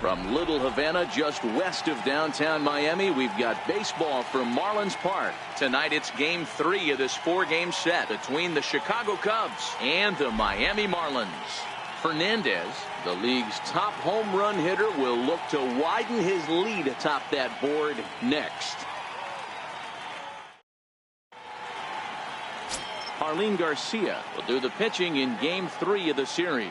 From Little Havana, just west of downtown Miami, we've got baseball from Marlins Park. Tonight it's Game 3 of this 4-game set between the Chicago Cubs and the Miami Marlins. Fernandez, the league's top home run hitter, will look to widen his lead atop that board next. Arlene Garcia will do the pitching in Game 3 of the series.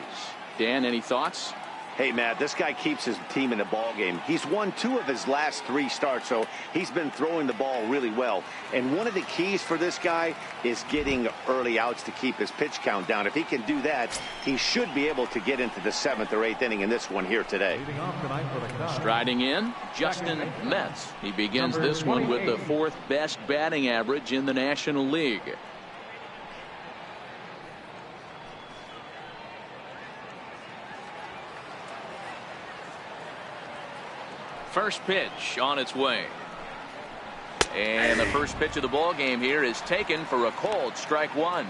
Dan, any thoughts? Hey, Matt, this guy keeps his team in the ball game. He's won 2 of his last 3 starts, so he's been throwing the ball really well. And one of the keys for this guy is getting early outs to keep his pitch count down. If he can do that, he should be able to get into the 7th or 8th inning in this one here today. Striding in, Justin Metz. He begins this one with the 4th best batting average in the National League. First pitch on its way. And the first pitch of the ball game here is taken for a called strike 1.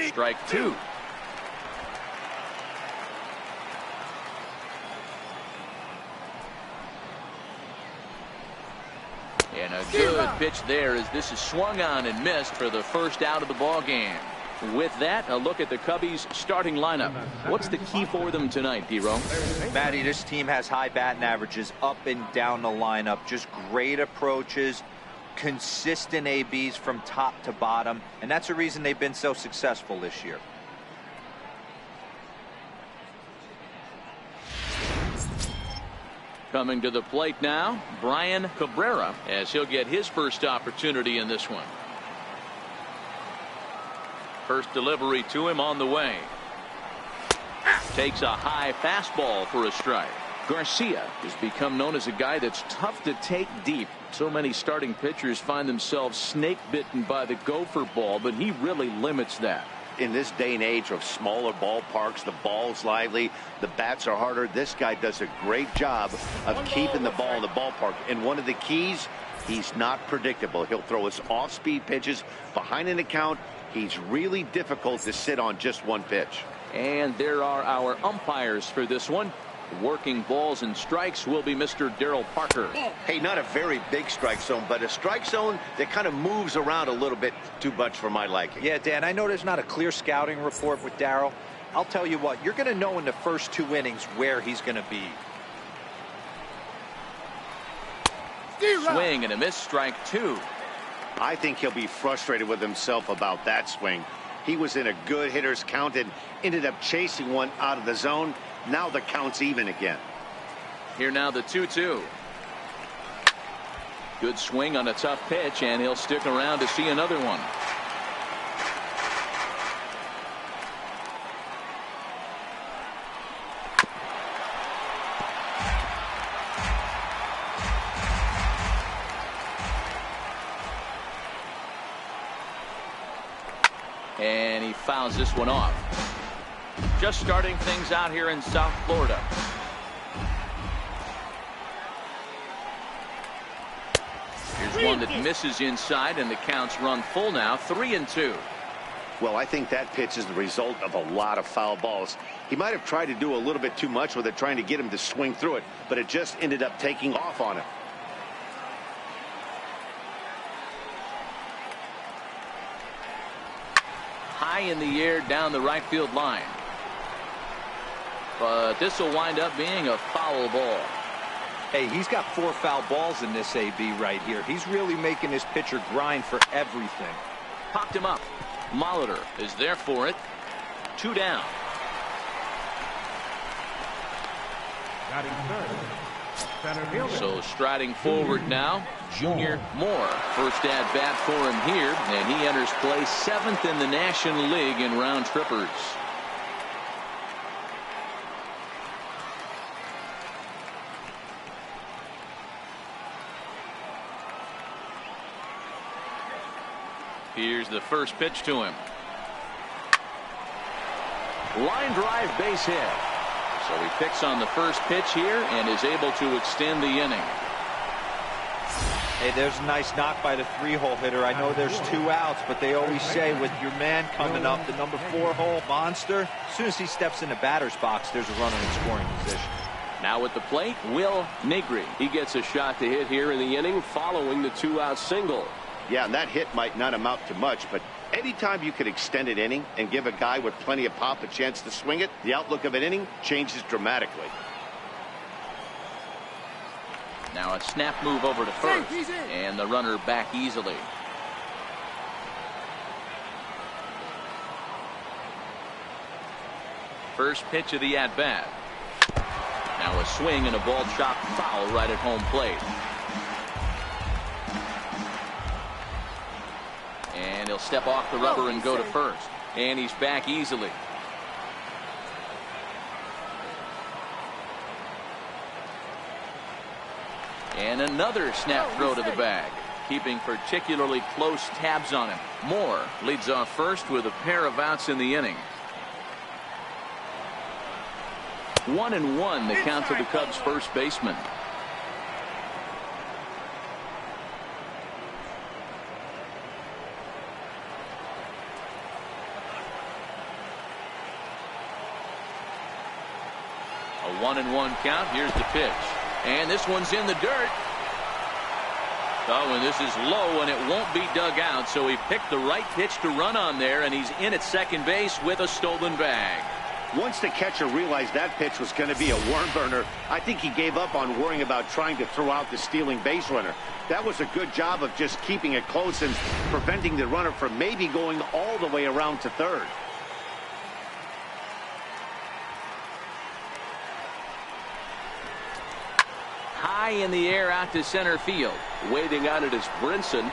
Strike 2. And a good pitch there as this is swung on and missed for the first out of the ball game. With that, a look at the Cubbies' starting lineup. What's the key for them tonight, D-Row? Matty, this team has high batting averages up and down the lineup. Just great approaches, consistent ABs from top to bottom, and that's the reason they've been so successful this year. Coming to the plate now, Brian Cabrera, as he'll get his first opportunity in this one. First delivery to him on the way. Takes a high fastball for a strike. Garcia has become known as a guy that's tough to take deep. So many starting pitchers find themselves snake bitten by the gopher ball, but he really limits that. In this day and age of smaller ballparks, the ball's lively, the bats are harder. This guy does a great job of keeping the ball in the ballpark. And one of the keys, he's not predictable. He'll throw his off-speed pitches behind an account. He's really difficult to sit on just one pitch. And there are our umpires for this one. Working balls and strikes will be Mr. Darryl Parker. Hey, not a very big strike zone, but a strike zone that kind of moves around a little bit too much for my liking. Yeah, Dan, I know there's not a clear scouting report with Darryl. I'll tell you what, you're going to know in the first 2 innings where he's going to be. Swing and a miss, strike 2. I think he'll be frustrated with himself about that swing. He was in a good hitter's count and ended up chasing one out of the zone. Now the count's even again. Here now the 2-2. Good swing on a tough pitch, and he'll stick around to see another one. And he fouls this one off. Just starting things out here in South Florida. Here's one that misses inside, and the count's run full now, 3-2. Well, I think that pitch is the result of a lot of foul balls. He might have tried to do a little bit too much with it, trying to get him to swing through it, but it just ended up taking off on him. High in the air down the right field line. But this will wind up being a foul ball. Hey, he's got 4 foul balls in this AB right here. He's really making his pitcher grind for everything. Popped him up. Molitor is there for it. 2 down. So striding forward now, Junior Moore. First at bat for him here, and he enters play 7th in the National League in round trippers. Here's the first pitch to him. Line drive base hit. So he picks on the first pitch here and is able to extend the inning. Hey, there's a nice knock by the 3-hole hitter. I know there's 2 outs, but they always say with your man coming up, the number 4-hole monster, as soon as he steps in the batter's box, there's a runner in scoring position. Now at the plate, Will Negri. He gets a shot to hit here in the inning following the 2-out single. Yeah, and that hit might not amount to much, but anytime you can extend an inning and give a guy with plenty of pop a chance to swing it, the outlook of an inning changes dramatically. Now a snap move over to first, and the runner back easily. First pitch of the at-bat. Now a swing and a ball chopped foul right at home plate. And he'll step off the rubber and go to first. And he's back easily. And another snap throw to the bag, keeping particularly close tabs on him. Moore leads off first with a pair of outs in the inning. 1-1 the count to the Cubs first baseman. A 1-1 count. Here's the pitch. And this one's in the dirt. Oh, and this is low, and it won't be dug out. So he picked the right pitch to run on there, and he's in at second base with a stolen bag. Once the catcher realized that pitch was going to be a worm burner, I think he gave up on worrying about trying to throw out the stealing base runner. That was a good job of just keeping it close and preventing the runner from maybe going all the way around to third. High in the air out to center field. Waiting on it is Brinson.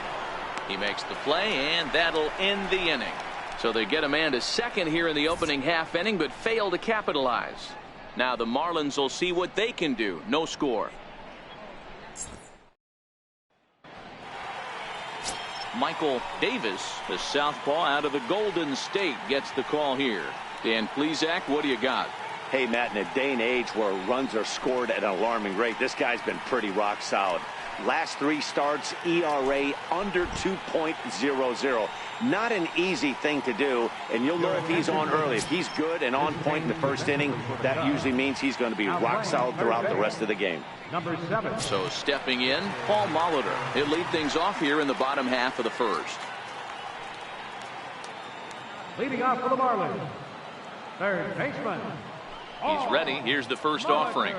He makes the play, and that'll end the inning. So they get a man to second here in the opening half inning, but fail to capitalize. Now the Marlins will see what they can do. No score. Michael Davis, the southpaw out of the Golden State, gets the call here. Dan Plesac, what do you got? Hey, Matt, in a day and age where runs are scored at an alarming rate, this guy's been pretty rock solid. Last 3 starts, ERA under 2.00. Not an easy thing to do, and you'll know if he's on early. If he's good and on point in the first inning, that usually means he's going to be rock solid throughout the rest of the game. Number 7. So stepping in, Paul Molitor. He'll lead things off here in the bottom half of the first. Leading off for the Marlins, third baseman. He's ready. Here's the first offering.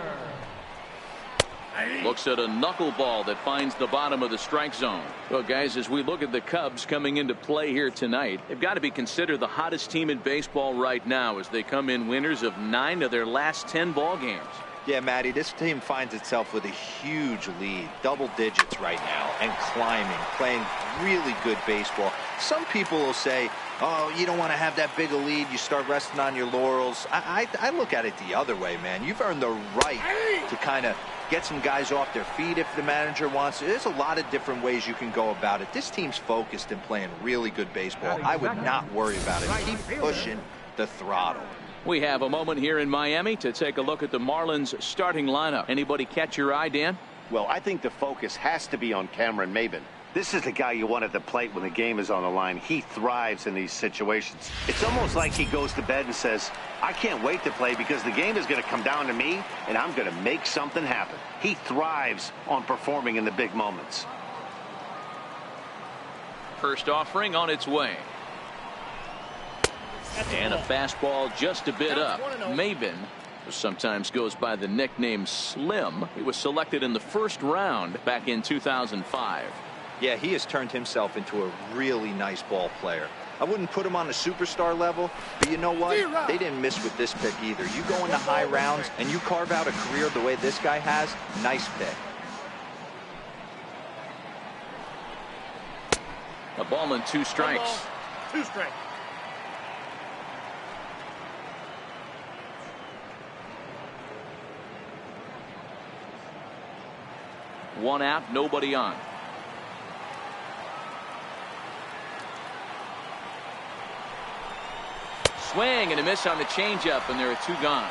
Looks at a knuckleball that finds the bottom of the strike zone. Well, guys, as we look at the Cubs coming into play here tonight, they've got to be considered the hottest team in baseball right now as they come in winners of 9 of their last 10 ball games. Yeah, Matty, this team finds itself with a huge lead, double digits right now, and climbing, playing really good baseball. Some people will say, oh, you don't want to have that big a lead, you start resting on your laurels. I look at it the other way, man. You've earned the right to kind of get some guys off their feet if the manager wants to. There's a lot of different ways you can go about it. This team's focused and playing really good baseball. I would not worry about it. Keep pushing the throttle. We have a moment here in Miami to take a look at the Marlins starting lineup. Anybody catch your eye, Dan? Well, I think the focus has to be on Cameron Maybin. This is the guy you want at the plate when the game is on the line. He thrives in these situations. It's almost like he goes to bed and says, I can't wait to play because the game is going to come down to me and I'm going to make something happen. He thrives on performing in the big moments. First offering on its way. And a fastball just a bit up. Maybin, who sometimes goes by the nickname Slim, he was selected in the first round back in 2005. Yeah, he has turned himself into a really nice ball player. I wouldn't put him on the superstar level, but you know what? They didn't miss with this pick either. You go into high rounds and you carve out a career the way this guy has, nice pick. A ball and 2 strikes. 2 strikes. One out, nobody on. Swing and a miss on the changeup, and there are 2 gone.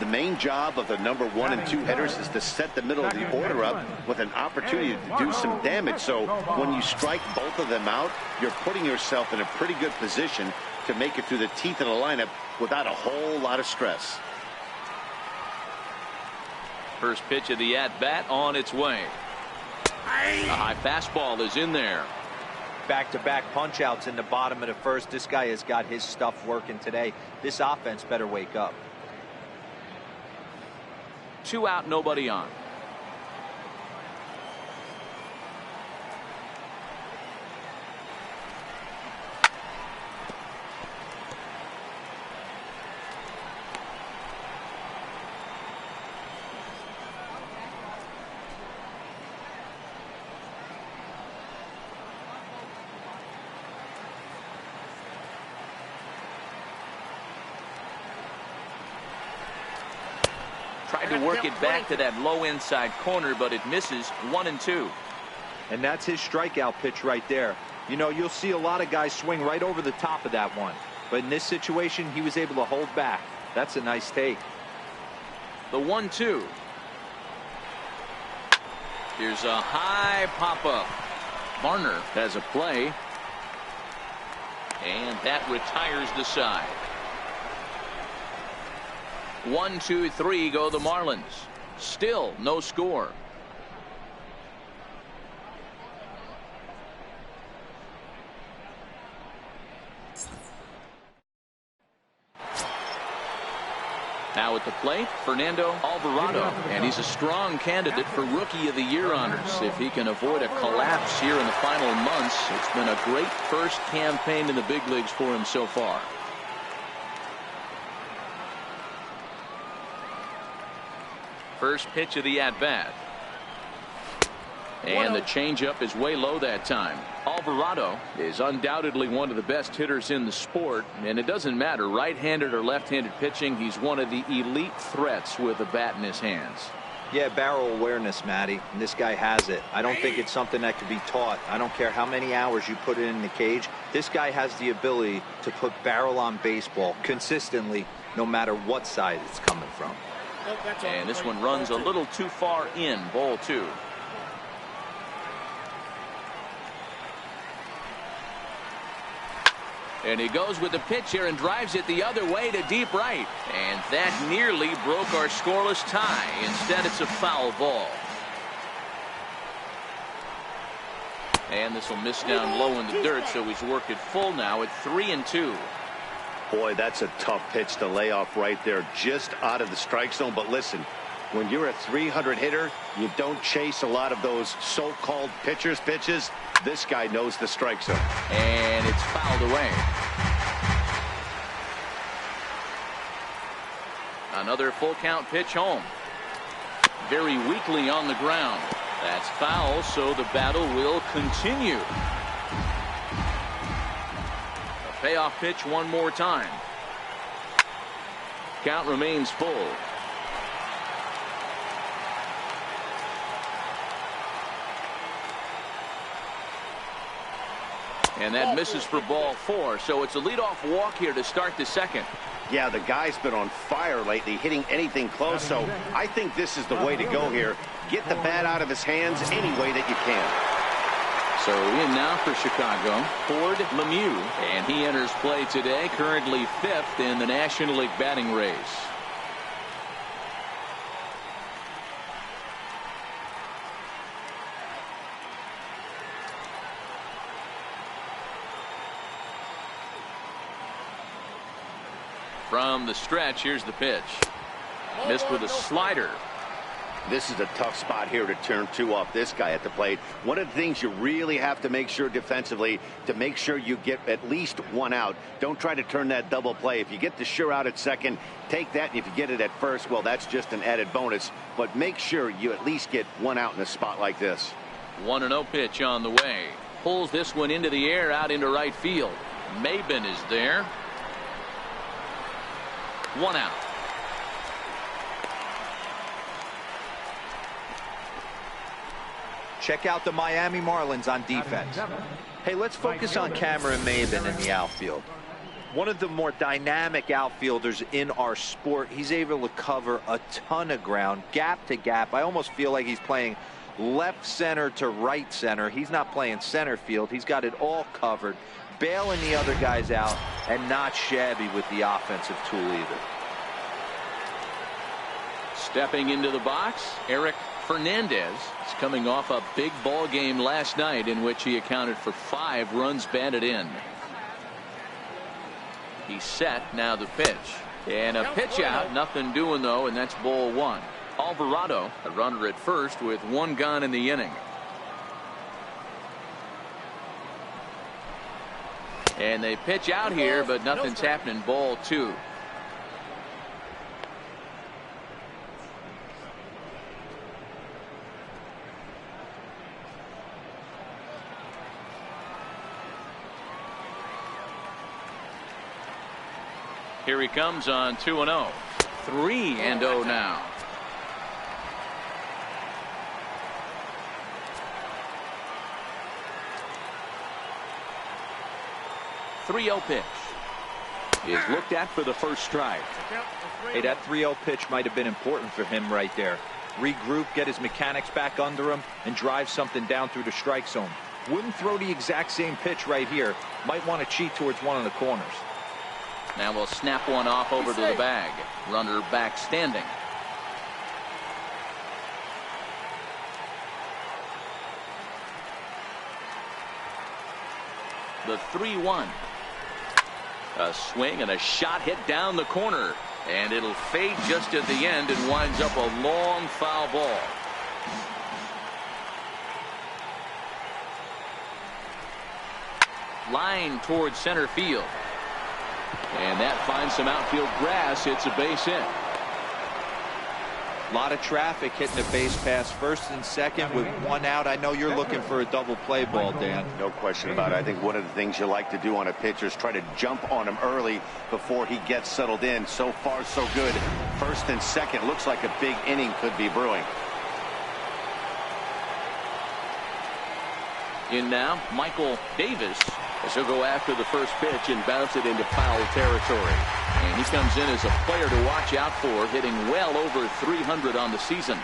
The main job of the number 1 and 2 hitters is to set the middle of the order up with an opportunity to do some damage. So when you strike both of them out, you're putting yourself in a pretty good position to make it through the teeth of the lineup without a whole lot of stress. First pitch of the at-bat on its way. A high fastball is in there. Back-to-back punch-outs in the bottom of the first. This guy has got his stuff working today. This offense better wake up. 2 out, nobody on. Tried to work it back to that low inside corner, but it misses. 1-2. And that's his strikeout pitch right there. You know, you'll see a lot of guys swing right over the top of that one. But in this situation, he was able to hold back. That's a nice take. The 1-2. Here's a high pop-up. Varner has a play. And that retires the side. 1, 2, 3 go the Marlins. Still no score. Now at the plate, Fernando Alvarado, and he's a strong candidate for Rookie of the Year honors. If he can avoid a collapse here in the final months, it's been a great first campaign in the big leagues for him so far. First pitch of the at-bat. And the changeup is way low that time. Alvarado is undoubtedly one of the best hitters in the sport, and it doesn't matter right-handed or left-handed pitching. He's one of the elite threats with a bat in his hands. Yeah, barrel awareness, Matty, and this guy has it. I don't think it's something that could be taught. I don't care how many hours you put it in the cage. This guy has the ability to put barrel on baseball consistently, no matter what side it's coming from. And this one runs a little too far in. Ball 2. And he goes with the pitch here and drives it the other way to deep right. And that nearly broke our scoreless tie. Instead, it's a foul ball. And this will miss down low in the dirt, so he's worked it full now at 3-2. Boy, that's a tough pitch to lay off right there, just out of the strike zone. But listen, when you're a 300 hitter, you don't chase a lot of those so-called pitchers' pitches. This guy knows the strike zone. And it's fouled away. Another full count pitch home. Very weakly on the ground. That's foul, so the battle will continue. Payoff pitch one more time. Count remains full. And that misses for ball 4. So it's a leadoff walk here to start the second. Yeah, the guy's been on fire lately, hitting anything close. So I think this is the way to go here. Get the bat out of his hands any way that you can. So in now for Chicago, Ford Lemieux, and he enters play today, currently 5th in the National League batting race. From the stretch, here's the pitch. Missed with a slider. This is a tough spot here to turn 2 off this guy at the plate. One of the things you really have to make sure defensively, to make sure you get at least 1 out. Don't try to turn that double play. If you get the sure out at second, take that. And if you get it at first, well, that's just an added bonus. But make sure you at least get 1 out in a spot like this. 1-0 pitch on the way. Pulls this one into the air out into right field. Maben is there. 1 out. Check out the Miami Marlins on defense. Hey, let's focus on Cameron Maben in the outfield. One of the more dynamic outfielders in our sport. He's able to cover a ton of ground, gap to gap. I almost feel like he's playing left center to right center. He's not playing center field. He's got it all covered, bailing the other guys out, and not shabby with the offensive tool either. Stepping into the box, Eric Fernandez is coming off a big ball game last night in which he accounted for 5 runs batted in. He's set, now the pitch. And a pitch out, nothing doing though, and that's ball 1. Alvarado, a runner at first with 1 gone in the inning. And they pitch out here, but nothing's happening. Ball 2. Here he comes on 2-0. 3-0 now. .30 pitch is looked at for the first strike. Hey, that 3-0 pitch might have been important for him right there. Regroup, get his mechanics back under him, and drive something down through the strike zone. Wouldn't throw the exact same pitch right here. Might want to cheat towards one of the corners. Now we'll snap one off over to the bag. Runner back standing. The 3-1. A swing and a shot hit down the corner, and it'll fade just at the end and winds up a long foul ball. Line towards center field, and that finds some outfield grass. It's a base hit. A lot of traffic hitting the base pass first and second with 1 out. I know you're looking for a double play ball, Dan. No question about it. I think one of the things you like to do on a pitcher is try to jump on him early before he gets settled in. So far, so good. First and second. Looks like a big inning could be brewing. In now, Michael Davis, as he'll go after the first pitch and bounce it into foul territory. And he comes in as a player to watch out for, hitting well over 300 on the season.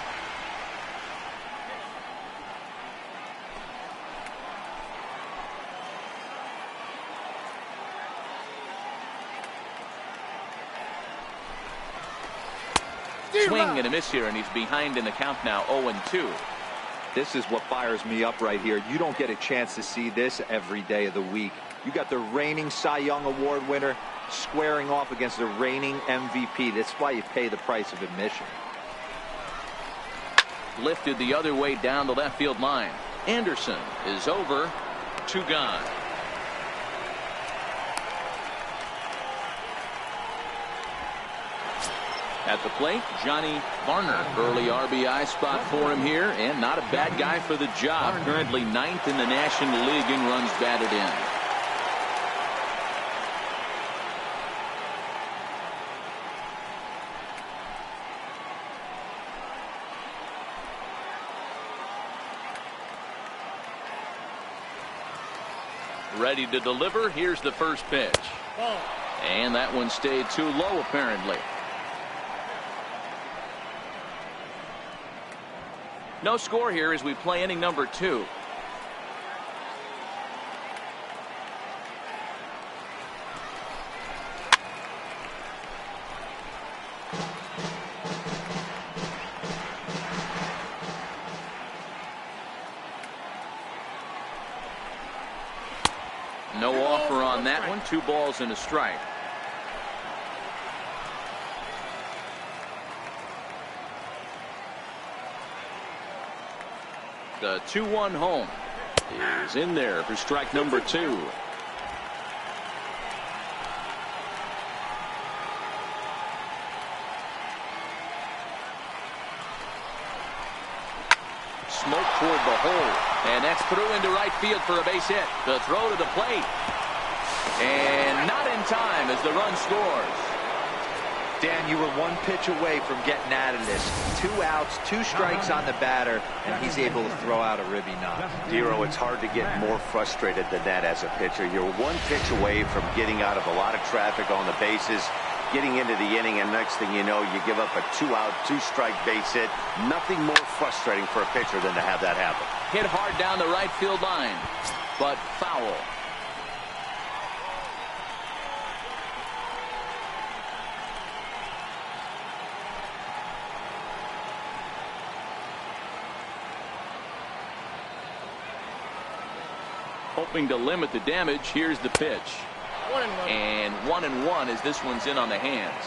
Swing and a miss here, and he's behind in the count now, 0-2. This is what fires me up right here. You don't get a chance to see this every day of the week. You got the reigning Cy Young Award winner squaring off against the reigning MVP. That's why you pay the price of admission. Lifted the other way down the left field line. Anderson is over. 2 gone. At the plate, Johnny Varner. Early RBI spot for him here, and not a bad guy for the job. Currently 9th in the National League in runs batted in. Ready to deliver. Here's the first pitch. And that one stayed too low, apparently. No score here as we play inning number 2. No offer on that one. 2 balls and a strike. The 2-1 home is in there for strike number 2. Smoke toward the hole, and that's through into right field for a base hit. The throw to the plate, and not in time as the run scores. Dan, you were one pitch away from getting out of this. 2 outs, 2 strikes on the batter, and he's able to throw out a ribby knock. Dero, it's hard to get more frustrated than that as a pitcher. You're one pitch away from getting out of a lot of traffic on the bases, getting into the inning, and next thing you know, you give up a 2-out, 2-strike base hit. Nothing more frustrating for a pitcher than to have that happen. Hit hard down the right field line, but foul. Hoping to limit the damage. Here's the pitch. 1-1. And 1-1 as this one's in on the hands.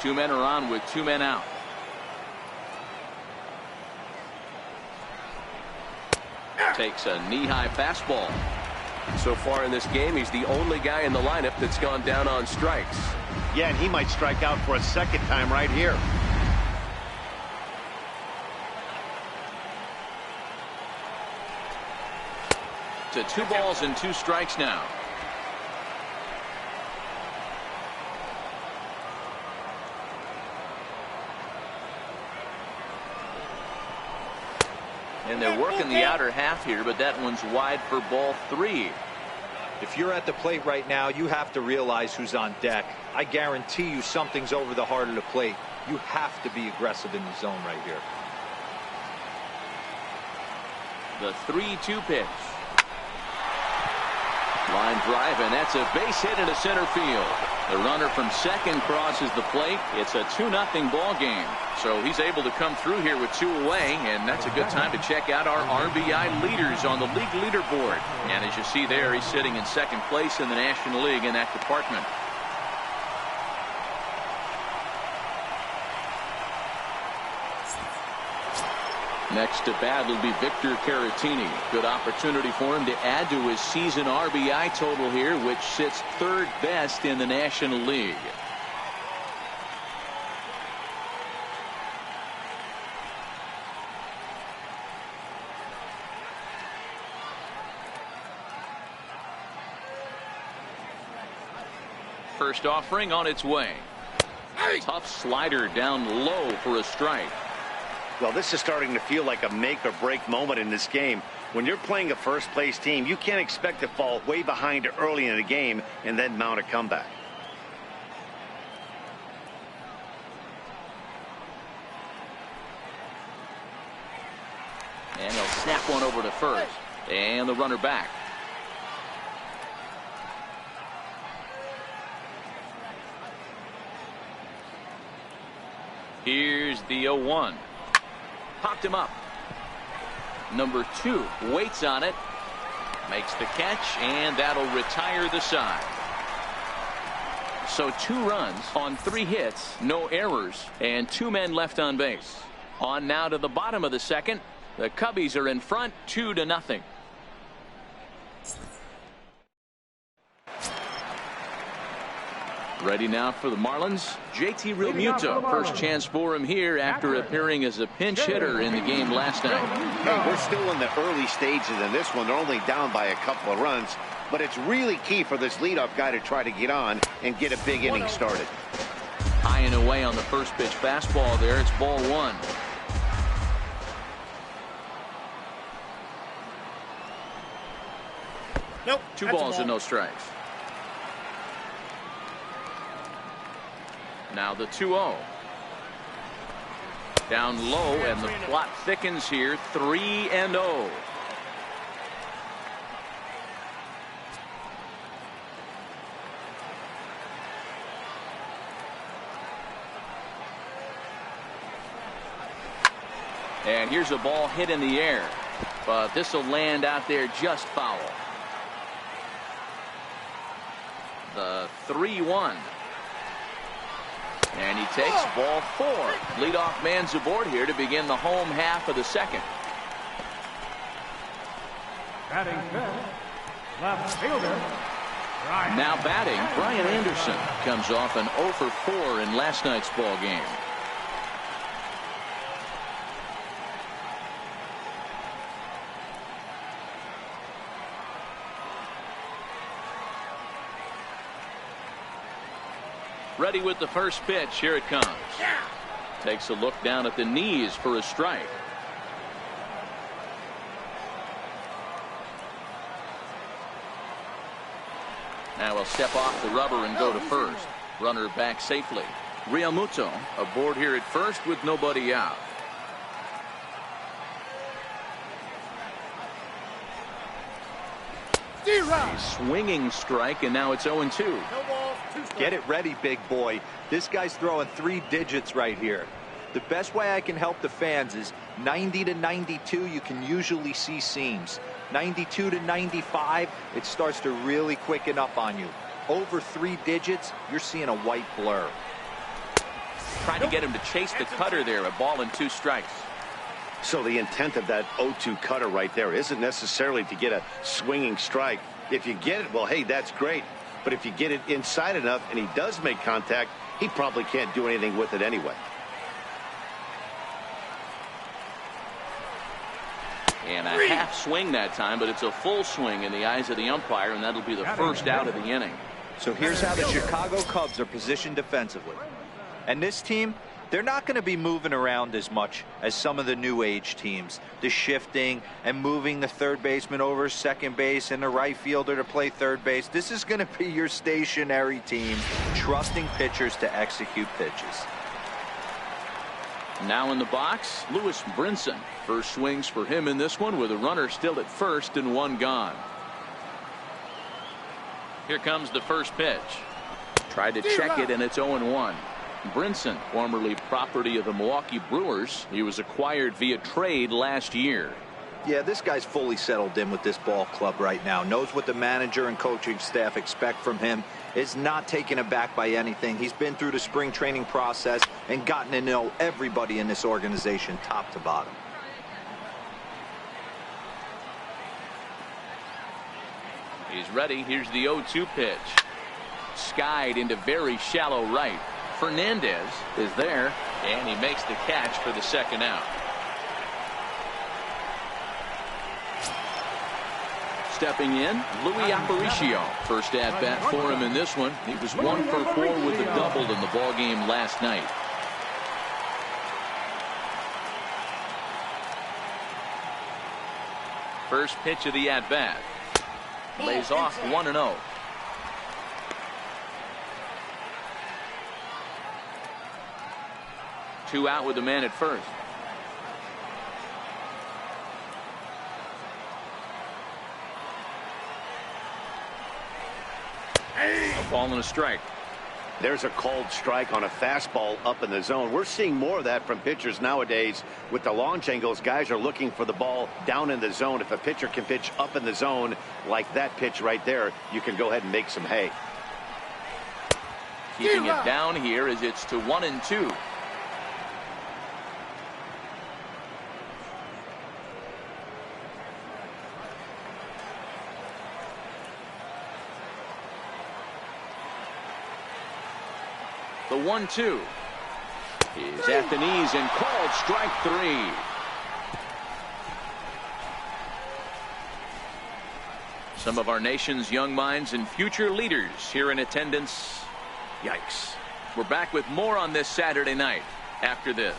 2 men are on with 2 men out. Takes a knee-high fastball. So far in this game, he's the only guy in the lineup that's gone down on strikes. Yeah, and he might strike out for a second time right here. To 2 balls and 2 strikes now. And they're working the outer half here, but that one's wide for ball 3. If you're at the plate right now, you have to realize who's on deck. I guarantee you something's over the heart of the plate. You have to be aggressive in the zone right here. The 3-2 pitch. Line drive, and that's a base hit into center field. The runner from second crosses the plate. It's a 2-0 ball game. So he's able to come through here with 2 away, and that's a good time to check out our RBI leaders on the league leaderboard. And as you see there, he's sitting in second place in the National League in that department. Next to bat will be Victor Caratini. Good opportunity for him to add to his season RBI total here, which sits 3rd best in the National League. First offering on its way. Tough slider down low for a strike. Well, this is starting to feel like a make or break moment in this game. When you're playing a first place team, you can't expect to fall way behind early in the game and then mount a comeback. And he'll snap one over to first. And the runner back. Here's the 0-1. Popped him up. Number 2 waits on it. Makes the catch, and that'll retire the side. So 2 runs on 3 hits, no errors, and 2 men left on base. On now to the bottom of the second. The Cubbies are in front 2-0. Ready now for the Marlins. JT Realmuto, first chance for him here after appearing as a pinch hitter in the game last night. Hey, we're still in the early stages in this one. They're only down by a couple of runs, but it's really key for this leadoff guy to try to get on and get a big inning started. High and away on the first pitch fastball there. It's ball 1. Nope. 2 balls and no strikes. Now the 2-0. Down low, and the plot thickens here. 3-0. And here's a ball hit in the air, but this will land out there just foul. The 3-1. And he takes ball 4. Leadoff man's aboard here to begin the home half of the second. Batting fifth, left fielder. Now batting, Brian Anderson comes off an 0 for 4 in last night's ball game. Ready with the first pitch. Here it comes. Takes a look down at the knees for a strike. Now he'll step off the rubber and go to first. Runner back safely. Realmuto aboard here at first with nobody out. Swinging strike, and now it's 0-2. Get it ready, big boy. This guy's throwing 3 digits right here. The best way I can help the fans is 90 to 92, you can usually see seams. 92 to 95, it starts to really quicken up on you. Over 3 digits, you're seeing a white blur. Trying to get him to chase the cutter there. A ball and 2 strikes. So the intent of that 0-2 cutter right there isn't necessarily to get a swinging strike. If you get it, well, hey, that's great. But if you get it inside enough and he does make contact, he probably can't do anything with it anyway. And a half swing that time, but it's a full swing in the eyes of the umpire, and that'll be the first out of the inning. So here's how the Chicago Cubs are positioned defensively. And this team, they're not going to be moving around as much as some of the new age teams. The shifting and moving the third baseman over second base and the right fielder to play third base. This is going to be your stationary team, trusting pitchers to execute pitches. Now in the box, Lewis Brinson. First swings for him in this one with a runner still at first and 1 gone. Here comes the first pitch. Tried to check it, and it's 0-1. Brinson, formerly property of the Milwaukee Brewers. He was acquired via trade last year. Yeah, this guy's fully settled in with this ball club right now. Knows what the manager and coaching staff expect from him. Is not taken aback by anything. He's been through the spring training process and gotten to know everybody in this organization top to bottom. He's ready. Here's the 0-2 pitch. Skied into very shallow right. Fernandez is there, and he makes the catch for the second out. Stepping in, Louis Aparicio. First at bat for him in this one. He was 1 for 4 with a double in the ball game last night. First pitch of the at bat. Lays off 1-0. Two out with the man at first. A ball and a strike. There's a called strike on a fastball up in the zone. We're seeing more of that from pitchers nowadays. With the launch angles, guys are looking for the ball down in the zone. If a pitcher can pitch up in the zone like that pitch right there, you can go ahead and make some hay. Keeping it down here as it's to 1-2. The 1-2 is at the knees and called strike 3. Some of our nation's young minds and future leaders here in attendance. Yikes. We're back with more on this Saturday night after this.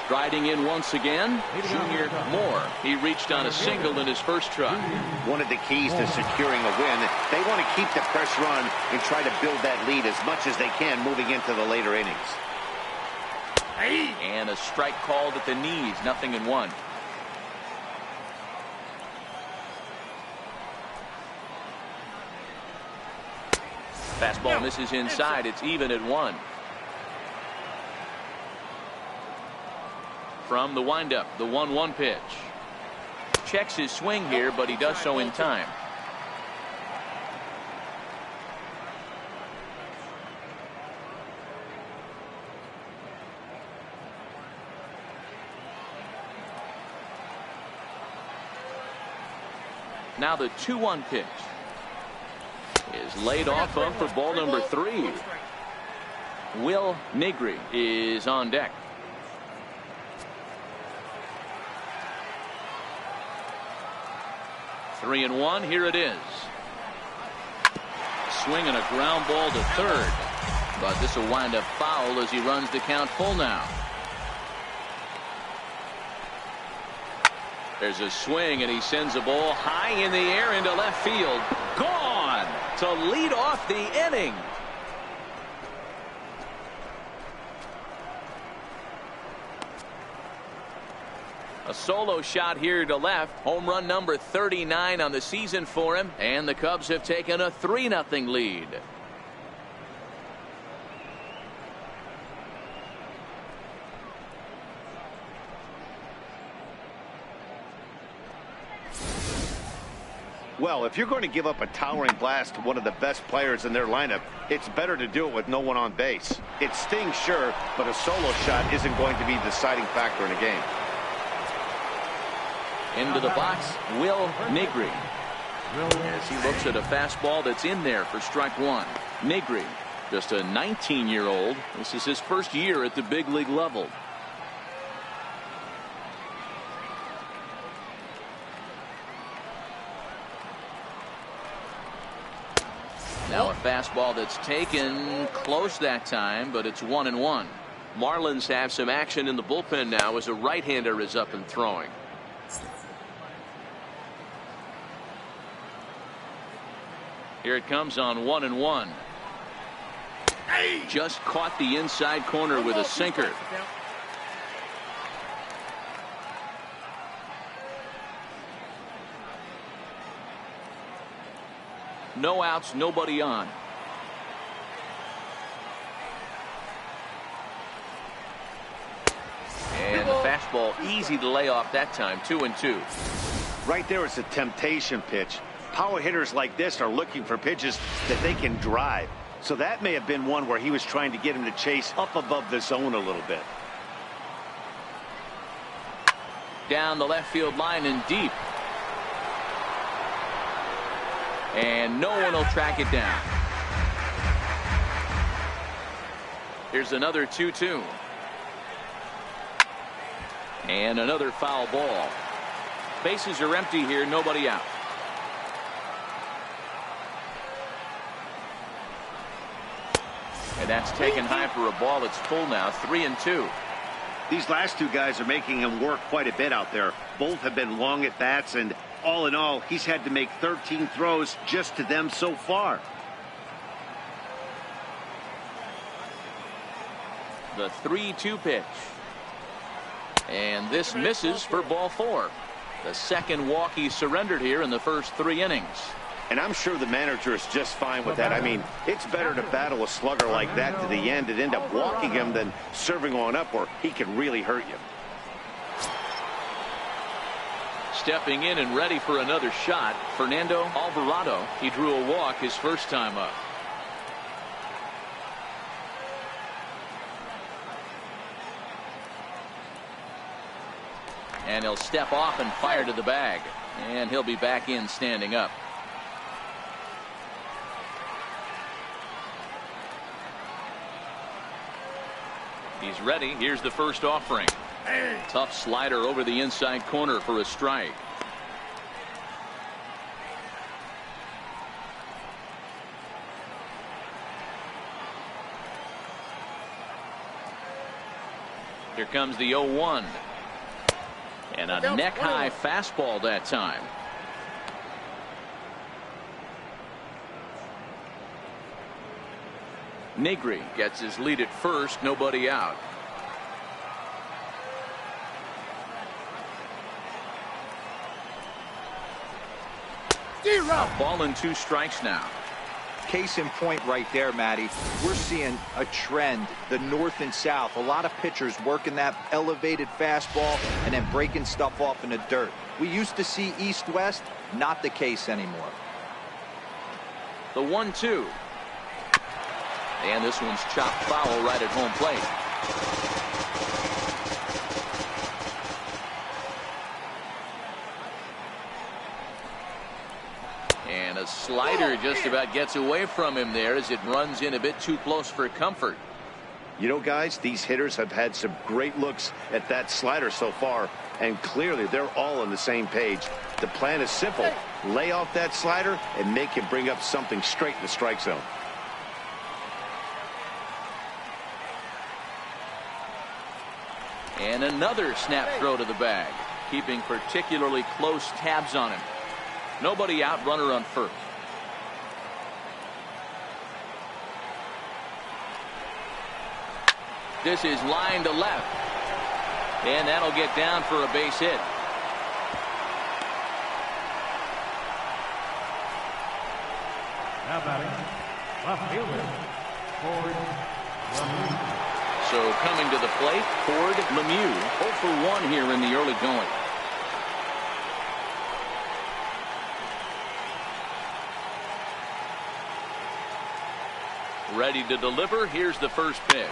Striding in once again, Junior Moore. He reached on a single in his first try. One of the keys to securing a win, they want to keep the pressure on and try to build that lead as much as they can moving into the later innings. And a strike called at the knees, 0-1. Fastball misses inside. It's even at 1. From the windup, the 1-1 pitch. Checks his swing here, but he does so in time. Now the 2-1 pitch is laid off of for ball number 3. Will Negri is on deck. 3-1. Here it is. Swing and a ground ball to third. But this will wind up foul as he runs the count full now. There's a swing, and he sends the ball high in the air into left field. Gone to lead off the inning. A solo shot here to left. Home run number 39 on the season for him. And the Cubs have taken a 3-0 lead. Well, if you're going to give up a towering blast to one of the best players in their lineup, it's better to do it with no one on base. It stings, sure, but a solo shot isn't going to be the deciding factor in a game. Into the box, Will Negri. As he looks at a fastball that's in there for strike one. Negri, just a 19-year-old. This is his first year at the big league level. Now a fastball that's taken close that time, but it's 1-1. Marlins have some action in the bullpen now as a right-hander is up and throwing. Here it comes on 1-1. Just caught the inside corner with a sinker. No outs, nobody on. And the fastball easy to lay off that time. 2-2. Right there is a temptation pitch. Power hitters like this are looking for pitches that they can drive. So that may have been one where he was trying to get him to chase up above the zone a little bit. Down the left field line and deep. And no one will track it down. Here's another 2-2. And another foul ball. Bases are empty here, nobody out. And that's taken high for a ball. It's full now. 3-2. These last two guys are making him work quite a bit out there. Both have been long at bats, and all in all, he's had to make 13 throws just to them so far. The 3-2 pitch. And this misses for ball 4. The second walk he surrendered here in the first 3 innings. And I'm sure the manager is just fine with that. I mean, it's better to battle a slugger like that to the end and end up walking him than serving on up where he can really hurt you. Stepping in and ready for another shot, Fernando Alvarado. He drew a walk his first time up. And he'll step off and fire to the bag. And he'll be back in standing up. He's ready. Here's the first offering. Tough slider over the inside corner for a strike. Here comes the 0-1. And a neck-high fastball that time. Negri gets his lead at first, nobody out. A ball and 2 strikes now. Case in point right there, Matty. We're seeing a trend, the north and south. A lot of pitchers working that elevated fastball and then breaking stuff off in the dirt. We used to see east-west, not the case anymore. The 1-2. And this one's chopped foul right at home plate. And a slider just about gets away from him there as it runs in a bit too close for comfort. You know, guys, these hitters have had some great looks at that slider so far, and clearly they're all on the same page. The plan is simple. Lay off that slider and make him bring up something straight in the strike zone. And another snap throw to the bag, keeping particularly close tabs on him. Nobody out, runner on first. This is line to left. And that'll get down for a base hit. Now batting, left fielder, Ford Lemieux. So coming to the plate, Ford Lemieux, 0 for 1 here in the early going. Ready to deliver. Here's the first pitch.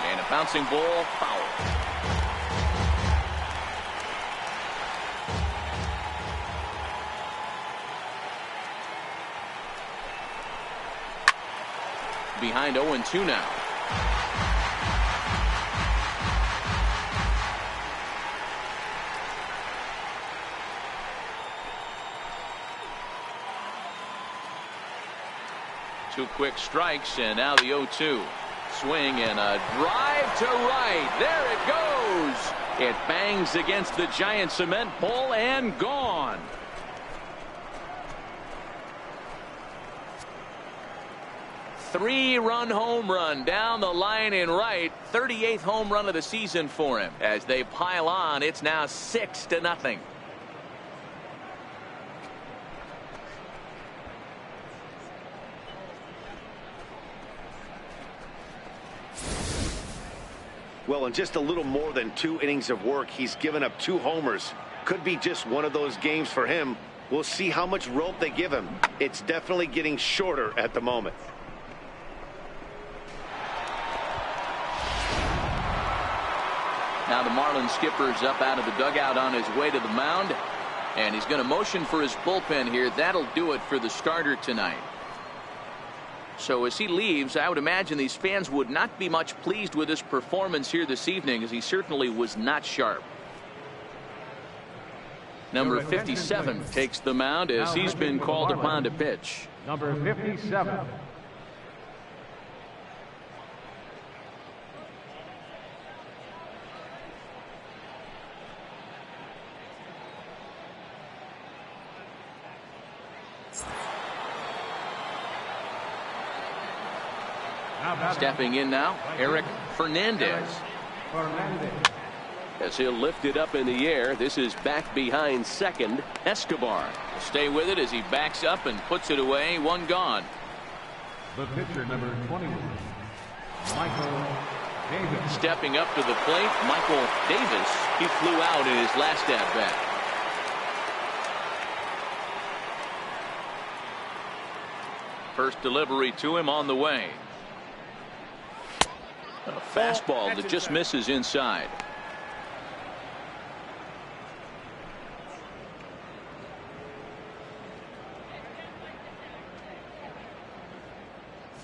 And a bouncing ball, foul. Behind 0-2 now. Two quick strikes, and now the 0-2. Swing and a drive to right. There it goes. It bangs against the giant cement pole and gone. Three-run home run down the line in right. 38th home run of the season for him. As they pile on, it's now 6-0. Well, in just a little more than 2 innings of work, he's given up 2 homers. Could be just one of those games for him. We'll see how much rope they give him. It's definitely getting shorter at the moment. Now the Marlins skipper's up out of the dugout on his way to the mound. And he's going to motion for his bullpen here. That'll do it for the starter tonight. So as he leaves, I would imagine these fans would not be much pleased with his performance here this evening, as he certainly was not sharp. Number 57 takes the mound as he's been called upon to pitch. Number 57. Stepping in now, Eric Fernandez. As he'll lift it up in the air, this is back behind second. Escobar will stay with it as he backs up and puts it away. One gone. The pitcher, number 21, Michael Davis. Stepping up to the plate, Michael Davis. He flew out in his last at bat. First delivery to him on the way. A fastball that just misses inside.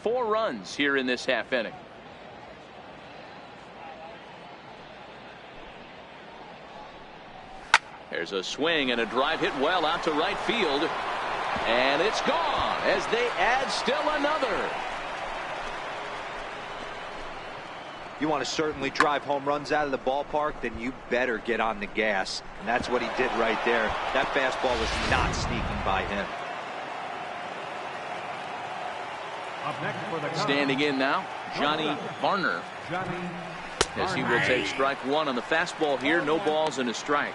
Four runs here in this half inning. There's a swing and a drive hit well out to right field. And it's gone as they add still another. You want to certainly drive home runs out of the ballpark, then you better get on the gas. And that's what he did right there. That fastball was not sneaking by him. Up next for the standing in now, Johnny Varner. As he will take strike one on the fastball here. No balls and a strike.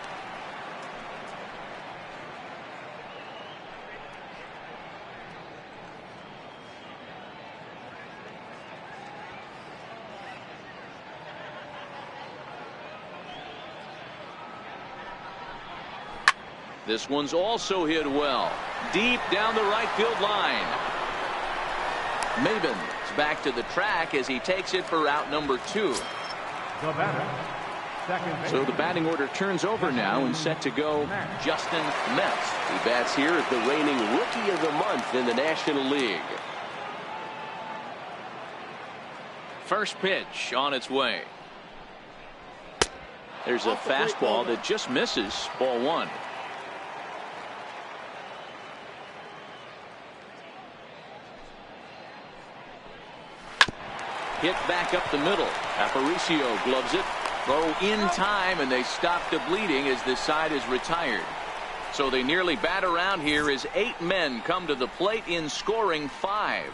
This one's also hit well. Deep down the right field line. Maben's back to the track as he takes it for out number 2. The batter, second base. So the batting order turns over now and set to go Justin Metz. He bats here as the reigning Rookie of the Month in the National League. First pitch on its way. There's a fastball that just misses. Ball one. Hit back up the middle. Aparicio gloves it. Throw in time, and they stop the bleeding as this side is retired. So they nearly bat around here as 8 men come to the plate in scoring 5.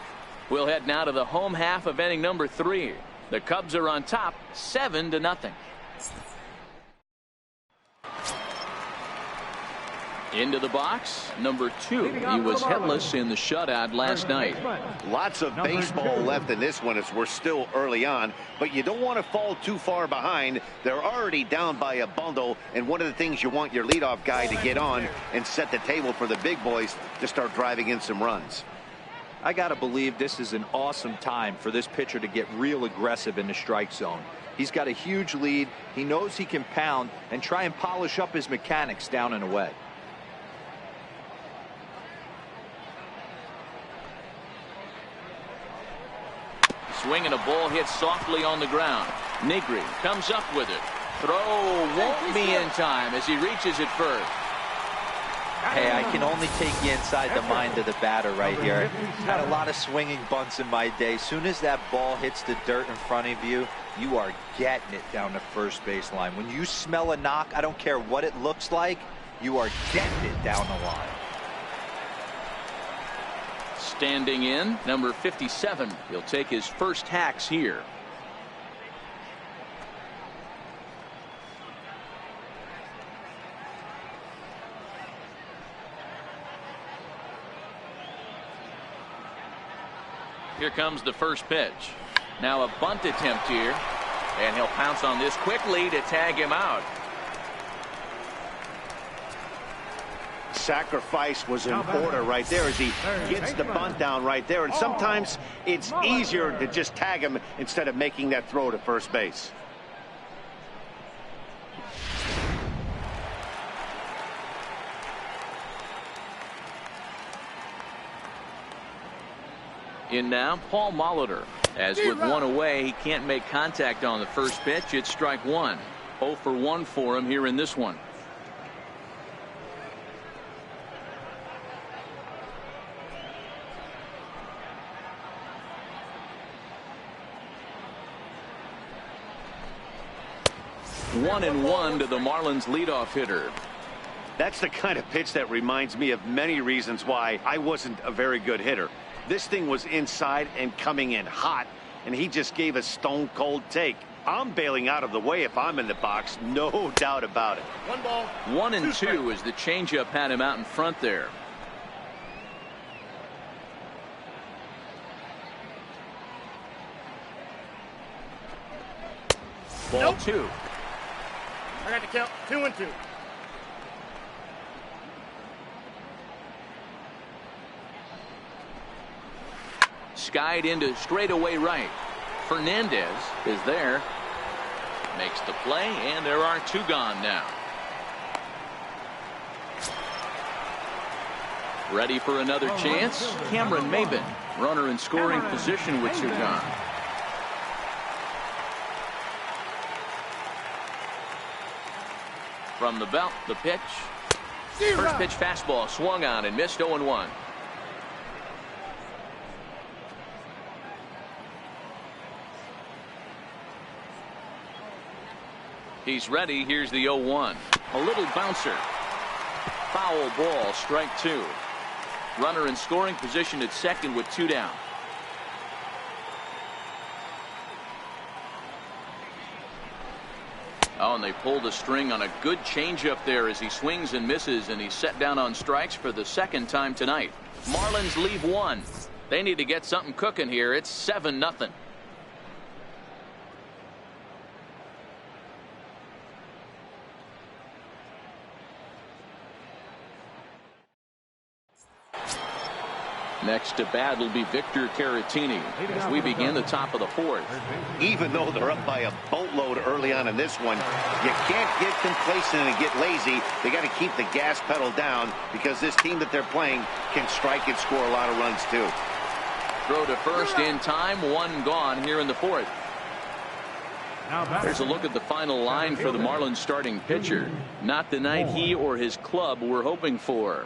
We'll head now to the home half of inning number 3. The Cubs are on top 7-0. Into the box, number 2. He was hitless in the shutout last night. Lots of baseball left in this one as we're still early on, but you don't want to fall too far behind. They're already down by a bundle, and one of the things you want your leadoff guy to get on and set the table for the big boys to start driving in some runs. I got to believe this is an awesome time for this pitcher to get real aggressive in the strike zone. He's got a huge lead. He knows he can pound and try and polish up his mechanics down and away. Swing and a ball hit softly on the ground. Negri comes up with it. Throw won't be in time as he reaches it first. Hey, I can only take you inside the mind of the batter right here. Had a lot of swinging bunts in my day. Soon as that ball hits the dirt in front of you, you are getting it down the first base line. When you smell a knock, I don't care what it looks like, you are getting it down the line. Standing in, number 57. He'll take his first hacks here. Here comes the first pitch. Now a bunt attempt here, and he'll pounce on this quickly to tag him out. Sacrifice was in order right there as he gets the bunt down right there, and sometimes it's easier to just tag him instead of making that throw to first base. In now, Paul Molitor. As with one away, he can't make contact on the first pitch. It's strike one. 0 for 1 for him here in this one. One and one to the Marlins leadoff hitter. That's the kind of pitch that reminds me of many reasons why I wasn't a very good hitter. This thing was inside and coming in hot, and he just gave a stone cold take. I'm bailing out of the way if I'm in the box, no doubt about it. 1 ball. 1 and 2 as the changeup had him out in front there. Ball 2. I got to count 2 and 2. Skied into straightaway right. Fernandez is there. Makes the play, and there are 2 gone now. Ready for another chance? Cameron Maben, runner in scoring position with 2 gone. From the belt, the pitch. First pitch fastball swung on and missed 0-1. He's ready. Here's the 0-1. A little bouncer. Foul ball, strike 2. Runner in scoring position at second with 2 down. Oh, and they pulled the string on a good changeup there as he swings and misses, and he's set down on strikes for the 2nd time tonight. Marlins leave 1. They need to get something cooking here. It's 7-0. Next to bat will be Victor Caratini as we begin the top of the 4th. Even though they're up by a boatload early on in this one, you can't get complacent and get lazy. They got to keep the gas pedal down because this team that they're playing can strike and score a lot of runs too. Throw to first in time. 1 gone here in the 4th. There's a look at the final line for the Marlins starting pitcher. Not the night he or his club were hoping for.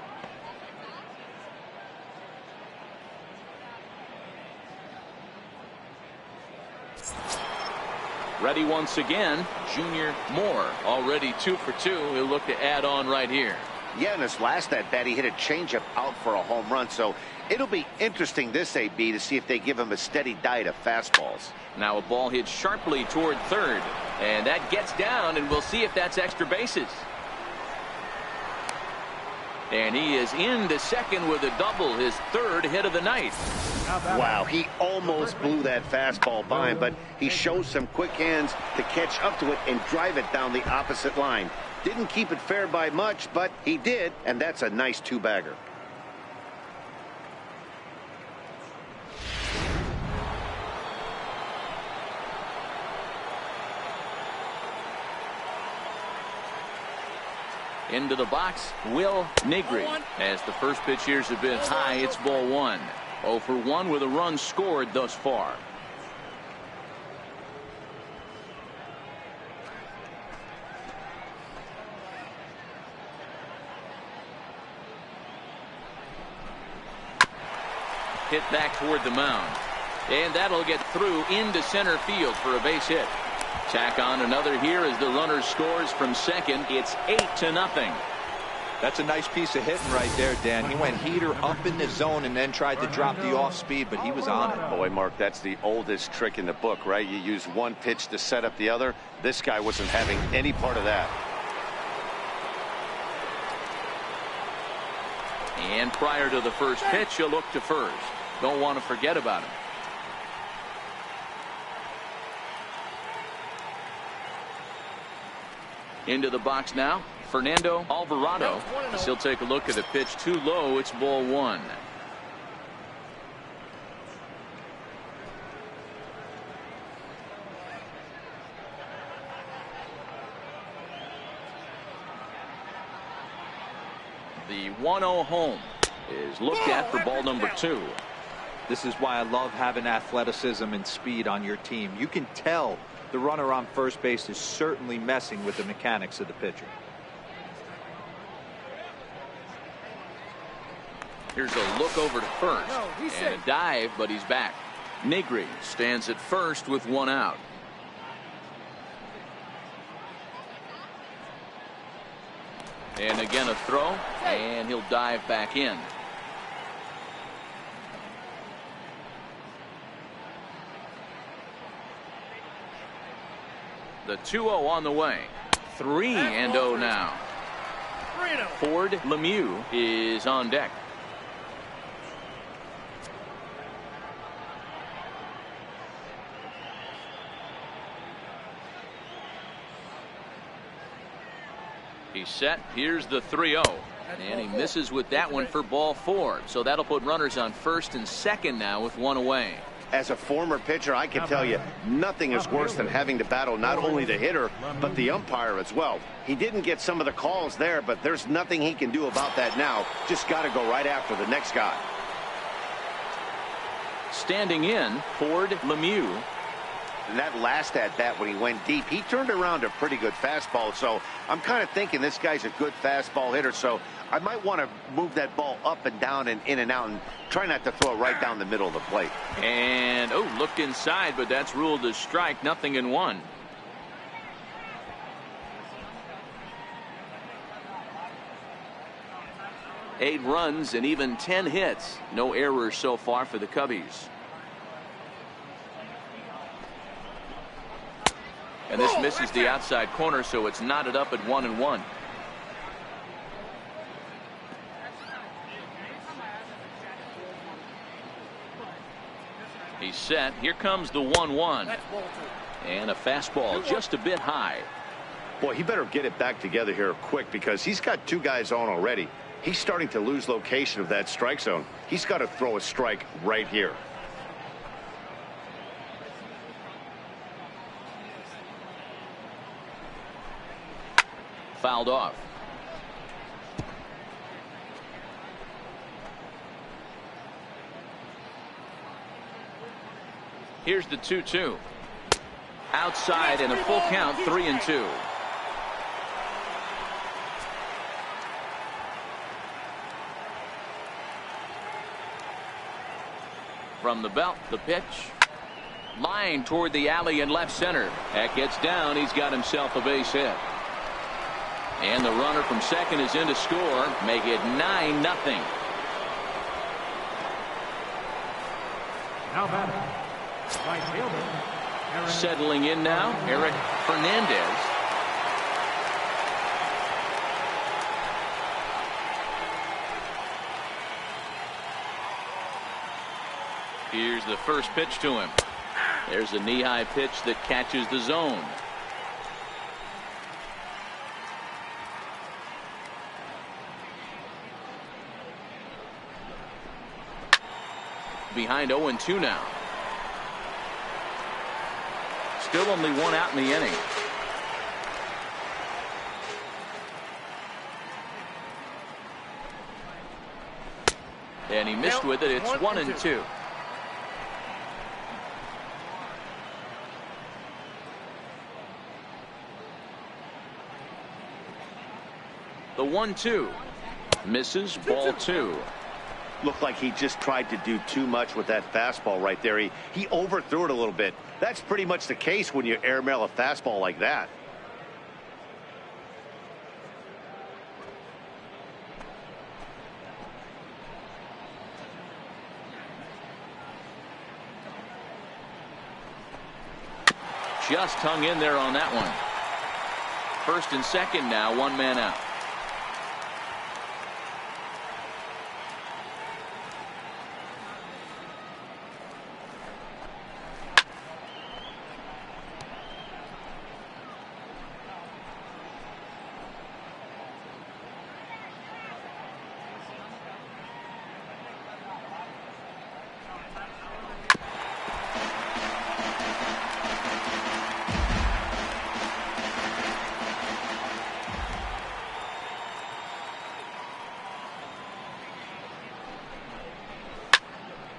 Ready once again, Junior Moore, already 2 for 2. He'll look to add on right here. Yeah, in his last at bat, he hit a changeup out for a home run. So it'll be interesting this AB to see if they give him a steady diet of fastballs. Now a ball hit sharply toward third, and that gets down, and we'll see if that's extra bases. And he is into second with a double, his 3rd hit of the night. Wow, he almost blew that fastball by him, but he shows some quick hands to catch up to it and drive it down the opposite line. Didn't keep it fair by much, but he did, and that's a nice 2-bagger. Into the box, Will Negri. As the first pitch here's a bit high, it's ball 1. 0 for 1 with a run scored thus far. Hit back toward the mound. And that'll get through into center field for a base hit. Tack on another here as the runner scores from second. It's 8-0. That's a nice piece of hitting right there, Dan. He went heater up in the zone and then tried to drop the off speed, but he was on it. Boy, Mark, that's the oldest trick in the book, right? You use one pitch to set up the other. This guy wasn't having any part of that. And prior to the first pitch, you'll look to first. Don't want to forget about him. Into the box now, Fernando Alvarado. As he'll take a look at the pitch too low. It's ball 1. The 1-0 home is looked at for ball number 2. This is why I love having athleticism and speed on your team. You can tell the runner on first base is certainly messing with the mechanics of the pitcher. Here's a look over to first. And a dive, but he's back. Negri stands at first with 1 out. And again a throw, and he'll dive back in. The 2-0 on the way. 3-0 now. Ford Lemieux is on deck. He's set. Here's the 3-0. And he misses with that one for ball 4. So that'll put runners on first and second now with 1 away. As a former pitcher, I can tell you nothing is worse than having to battle not only the hitter but the umpire as well. He didn't get some of the calls there, but there's nothing he can do about that now. Just got to go right after the next guy. Standing in, Ford Lemieux. And that last at bat when he went deep, he turned around a pretty good fastball. So I'm kind of thinking this guy's a good fastball hitter. So I might want to move that ball up and down and in and out and try not to throw it right down the middle of the plate. And looked inside, but that's ruled a strike. 0-1. Eight runs and even 10 hits. No errors so far for the Cubbies. And this misses the outside corner, so it's knotted up at 1-1. He's set. Here comes the 1-1. And a fastball just a bit high. Boy, he better get it back together here quick because he's got 2 guys on already. He's starting to lose location of that strike zone. He's got to throw a strike right here. Fouled off. Here's the 2-2. Outside and a full count, 3-2. From the belt, the pitch. Line toward the alley in left center. That gets down. He's got himself a base hit. And the runner from second is in to score. Make it 9-0. Now batting, right fielder. Settling in now, Eric Fernandez. Here's the first pitch to him. There's a knee-high pitch that catches the zone. Behind 0-2 now. Still only one out in the inning. And he missed with it. It's 1-2. The 1-2 misses, ball 2. Looked like he just tried to do too much with that fastball right there. He overthrew it a little bit. That's pretty much the case when you airmail a fastball like that. Just hung in there on that one. First and second now, one man out.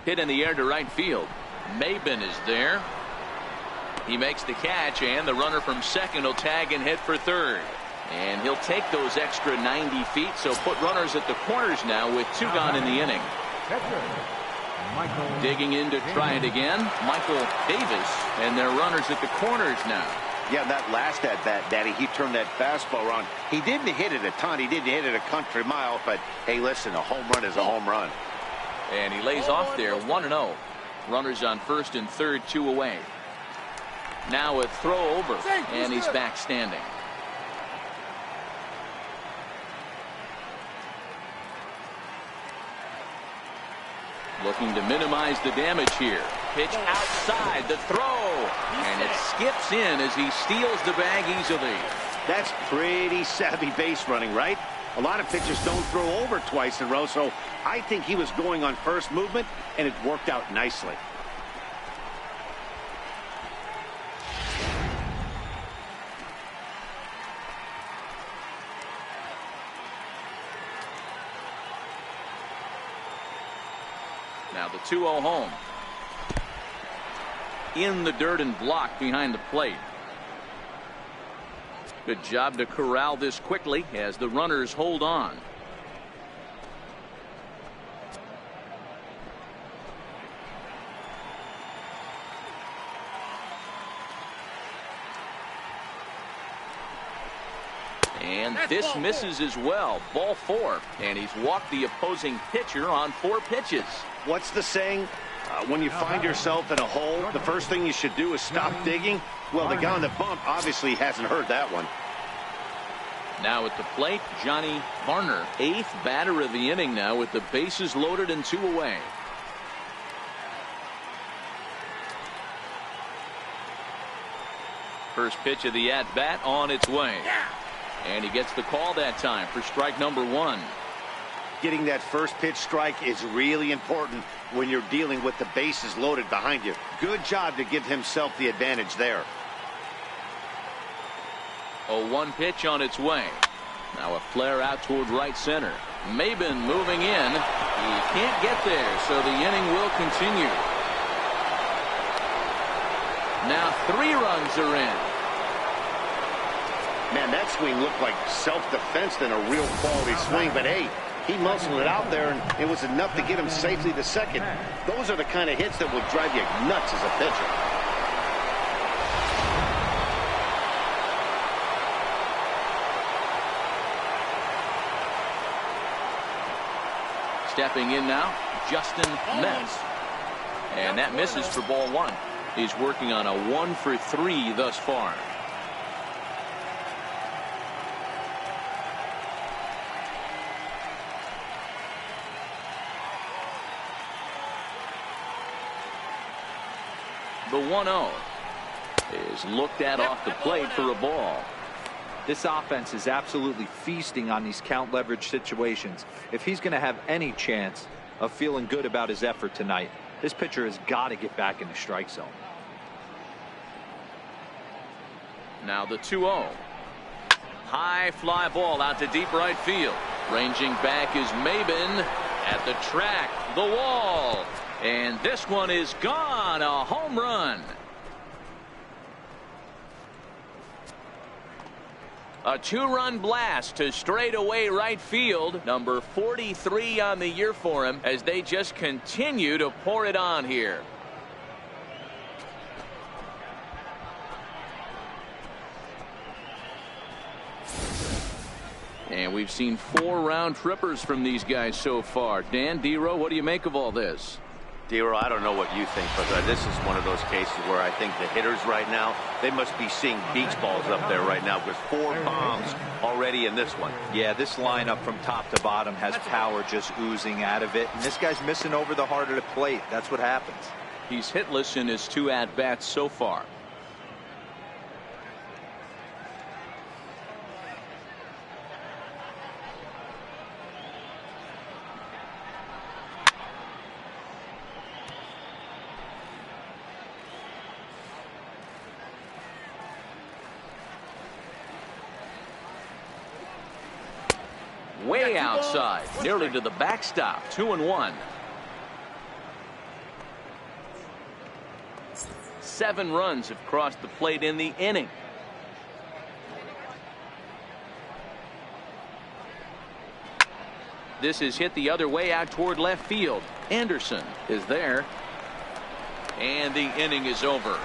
Hit in the air to right field. Maben is there. He makes the catch, and the runner from second will tag and head for third. And he'll take those extra 90 feet, so put runners at the corners now with 2 gone in the inning. Digging in to try it again, Michael Davis, and their runners at the corners now. Yeah, that last at bat, Daddy, he turned that fastball around. He didn't hit it a ton. He didn't hit it a country mile, but hey, listen, a home run is a home run. And he lays off there, 1-0. Runners on first and third, 2 away. Now a throw over, and he's back standing. Looking to minimize the damage here. Pitch outside, the throw, and it skips in as he steals the bag easily. That's pretty savvy base running, right? A lot of pitchers don't throw over twice in a row, so I think he was going on first movement, and it worked out nicely. Now the 2-0 home. In the dirt and blocked behind the plate. Good job to corral this quickly as the runners hold on. And this misses as well. Ball 4. And he's walked the opposing pitcher on 4 pitches. What's the saying? When you find yourself in a hole, the first thing you should do is stop digging. Well, the guy on the bump obviously hasn't heard that one. Now at the plate, Johnny Varner, 8th batter of the inning now with the bases loaded and 2 away. First pitch of the at-bat on its way. And he gets the call that time for strike number 1. Getting that first pitch strike is really important when you're dealing with the bases loaded behind you. Good job to give himself the advantage there. 0-1 pitch on its way. Now a flare out toward right center. Maben moving in. He can't get there, so the inning will continue. Now 3 runs are in. Man, that swing looked like self-defense than a real quality swing. But, hey, he muscled it out there, and it was enough to get him safely to second. Those are the kind of hits that will drive you nuts as a pitcher. Stepping in now, Justin Metz. And that misses for ball 1. He's working on a 1 for 3 thus far. The 1-0 is looked at off the plate for a ball. This offense is absolutely feasting on these count leverage situations. If he's going to have any chance of feeling good about his effort tonight, this pitcher has got to get back in the strike zone. Now the 2-0. High fly ball out to deep right field. Ranging back is Maben at the track, the wall. And this one is gone. A home run. A 2-run blast to straightaway right field. Number 43 on the year for him as they just continue to pour it on here. And we've seen 4 round trippers from these guys so far. Dan, D-Row, what do you make of all this? D-Row, I don't know what you think, but this is one of those cases where I think the hitters right now, they must be seeing beach balls up there right now with 4 bombs already in this one. Yeah, this lineup from top to bottom has power just oozing out of it. And this guy's missing over the heart of the plate. That's what happens. He's hitless in his 2 at-bats so far. Way outside, nearly to the backstop. 2-1. 7 runs have crossed the plate in the inning. This is hit the other way out toward left field. Anderson is there. And the inning is over.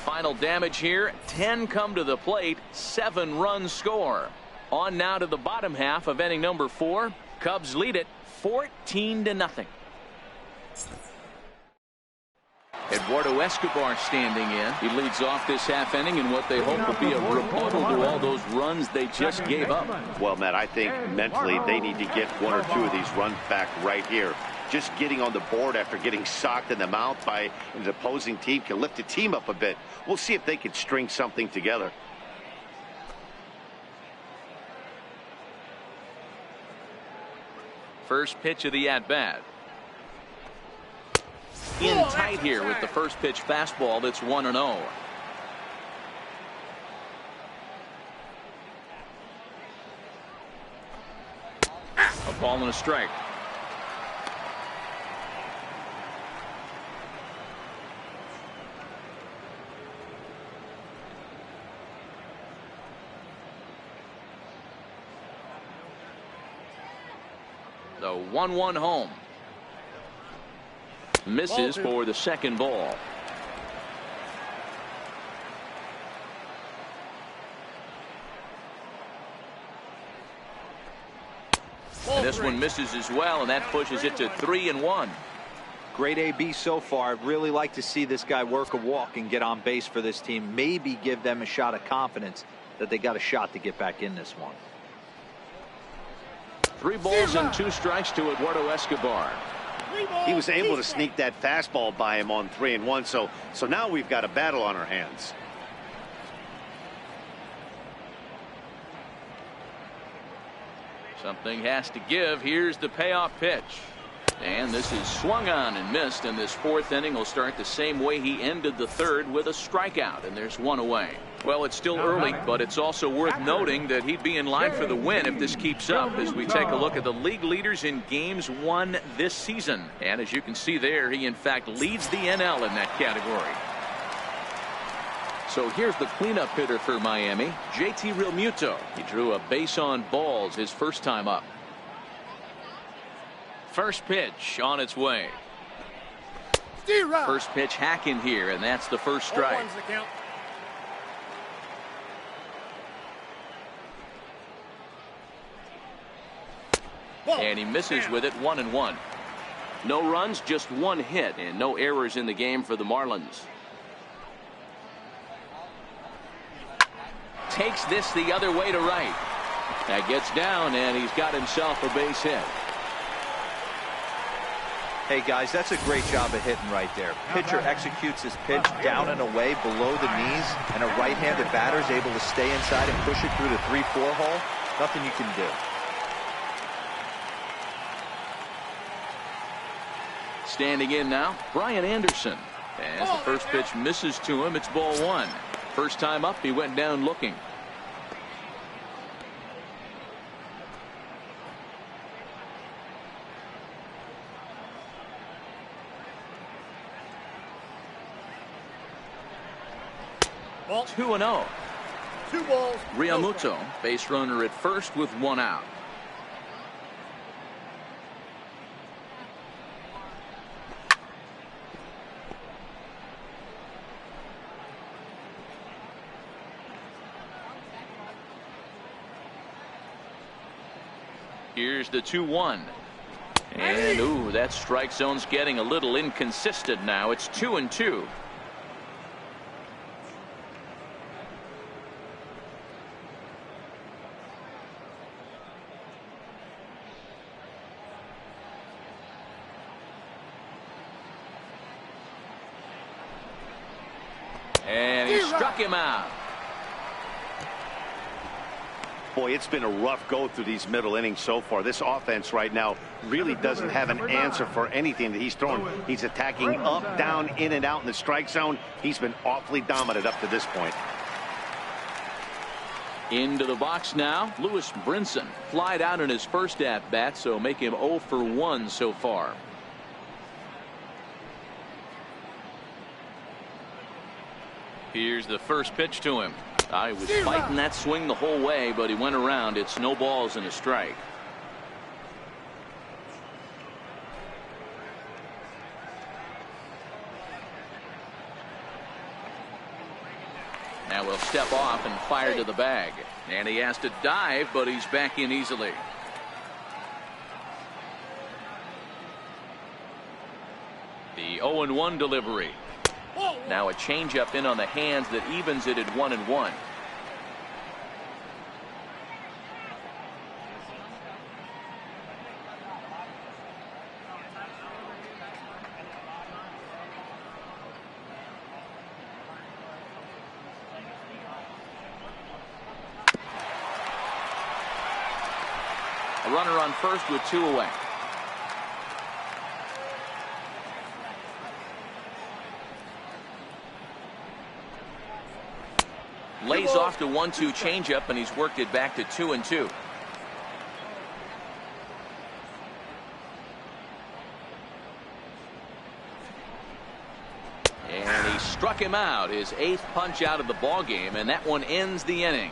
Final damage here, 10 come to the plate, 7 runs score. On now to the bottom half of inning number 4. Cubs lead it 14-0. Eduardo Escobar standing in. He leads off this half inning in what they hope will be a rebuttal to all those runs they just gave up. Well, Matt, I think mentally they need to get 1 or 2 of these runs back right here. Just getting on the board after getting socked in the mouth by an opposing team can lift the team up a bit. We'll see if they can string something together. First pitch of the at-bat. In tight here with the first pitch fastball that's 1-0. A ball and a strike. The 1-1 home. Misses for the second ball. And this one misses as well, and that pushes it to 3-1. Great AB so far. I'd really like to see this guy work a walk and get on base for this team. Maybe give them a shot of confidence that they got a shot to get back in this one. 3 balls and 2 strikes to Eduardo Escobar. He was able to sneak that fastball by him on 3-1, so now we've got a battle on our hands. Something has to give. Here's the payoff pitch. And this is swung on and missed, and this fourth inning will start the same way he ended the third, with a strikeout, and there's one away. Well, it's still early, but it's also worth noting that he'd be in line for the win if this keeps up, as we take a look at the league leaders in games won this season. And as you can see there, he in fact leads the NL in that category. So here's the cleanup hitter for Miami, JT Realmuto. He drew a base on balls his first time up. First pitch on its way. First pitch hacking here, and that's the first strike. And he misses with it, 1-1. No runs, just one hit, and no errors in the game for the Marlins. Takes this the other way to right. That gets down, and he's got himself a base hit. Hey guys, that's a great job of hitting right there. Pitcher executes his pitch down and away below the knees, and a right-handed batter is able to stay inside and push it through the 3-4 hole. Nothing you can do. Standing in now, Brian Anderson. As the first pitch misses to him, it's ball one. First time up, he went down looking. Ball 2-0. 2 balls. Realmuto, base runner at first with one out. Here's the 2-1. And ooh, that strike zone's getting a little inconsistent now. It's 2-2. And he struck him out. Boy, it's been a rough go through these middle innings so far. This offense right now really doesn't have an answer for anything that he's throwing. He's attacking up, down, in and out in the strike zone. He's been awfully dominant up to this point. Into the box now, Lewis Brinson. Flied out in his first at-bat, so make him 0 for 1 so far. Here's the first pitch to him. He was fighting that swing the whole way, but he went around. It's no balls and a strike. Now we'll step off and fire to the bag. And he has to dive, but he's back in easily. The 0-1 delivery. Now a changeup in on the hands that evens it at 1-1. A runner on first with 2 away. Lays off the 1-2 changeup, and he's worked it back to 2-2. And he struck him out, his 8th punch out of the ball game, and that one ends the inning.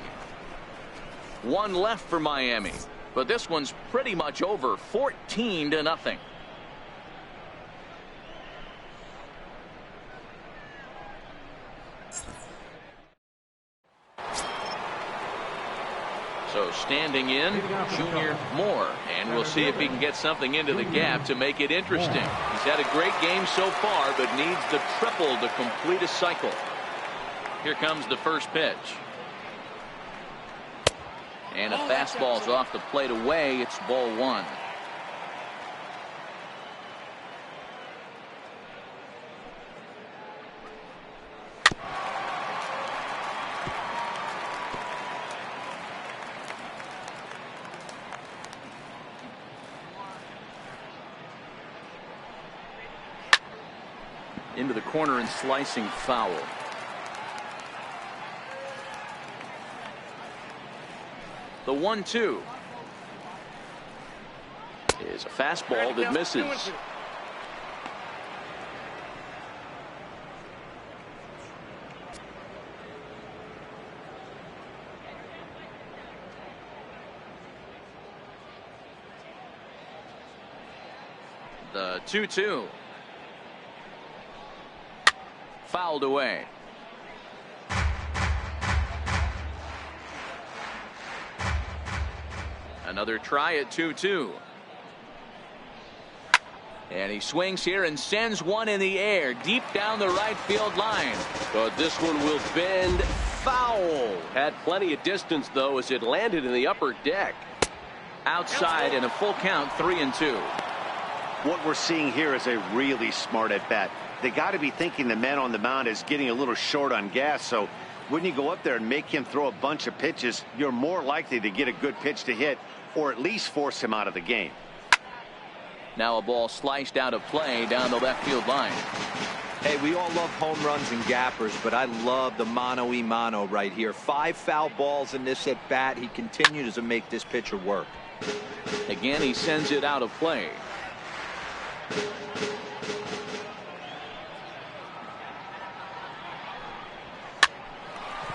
1 left for Miami, but this one's pretty much over, 14-0. So standing in, Junior Moore, and we'll see if he can get something into the gap to make it interesting. He's had a great game so far, but needs the triple to complete a cycle. Here comes the first pitch. And a fastball's off the plate away. It's ball 1. into the corner and slicing foul. The 1-2 is a fastball that misses. The 2-2 fouled away. Another try at 2-2. And he swings here and sends one in the air deep down the right field line. But this one will bend foul. Had plenty of distance, though, as it landed in the upper deck. Outside and a full count, 3-2. What we're seeing here is a really smart at bat. They got to be thinking the man on the mound is getting a little short on gas. So when you go up there and make him throw a bunch of pitches, you're more likely to get a good pitch to hit or at least force him out of the game. Now a ball sliced out of play down the left field line. Hey, we all love home runs and gappers, but I love the mano-y-mano right here. 5 foul balls in this at bat. He continues to make this pitcher work. Again, he sends it out of play.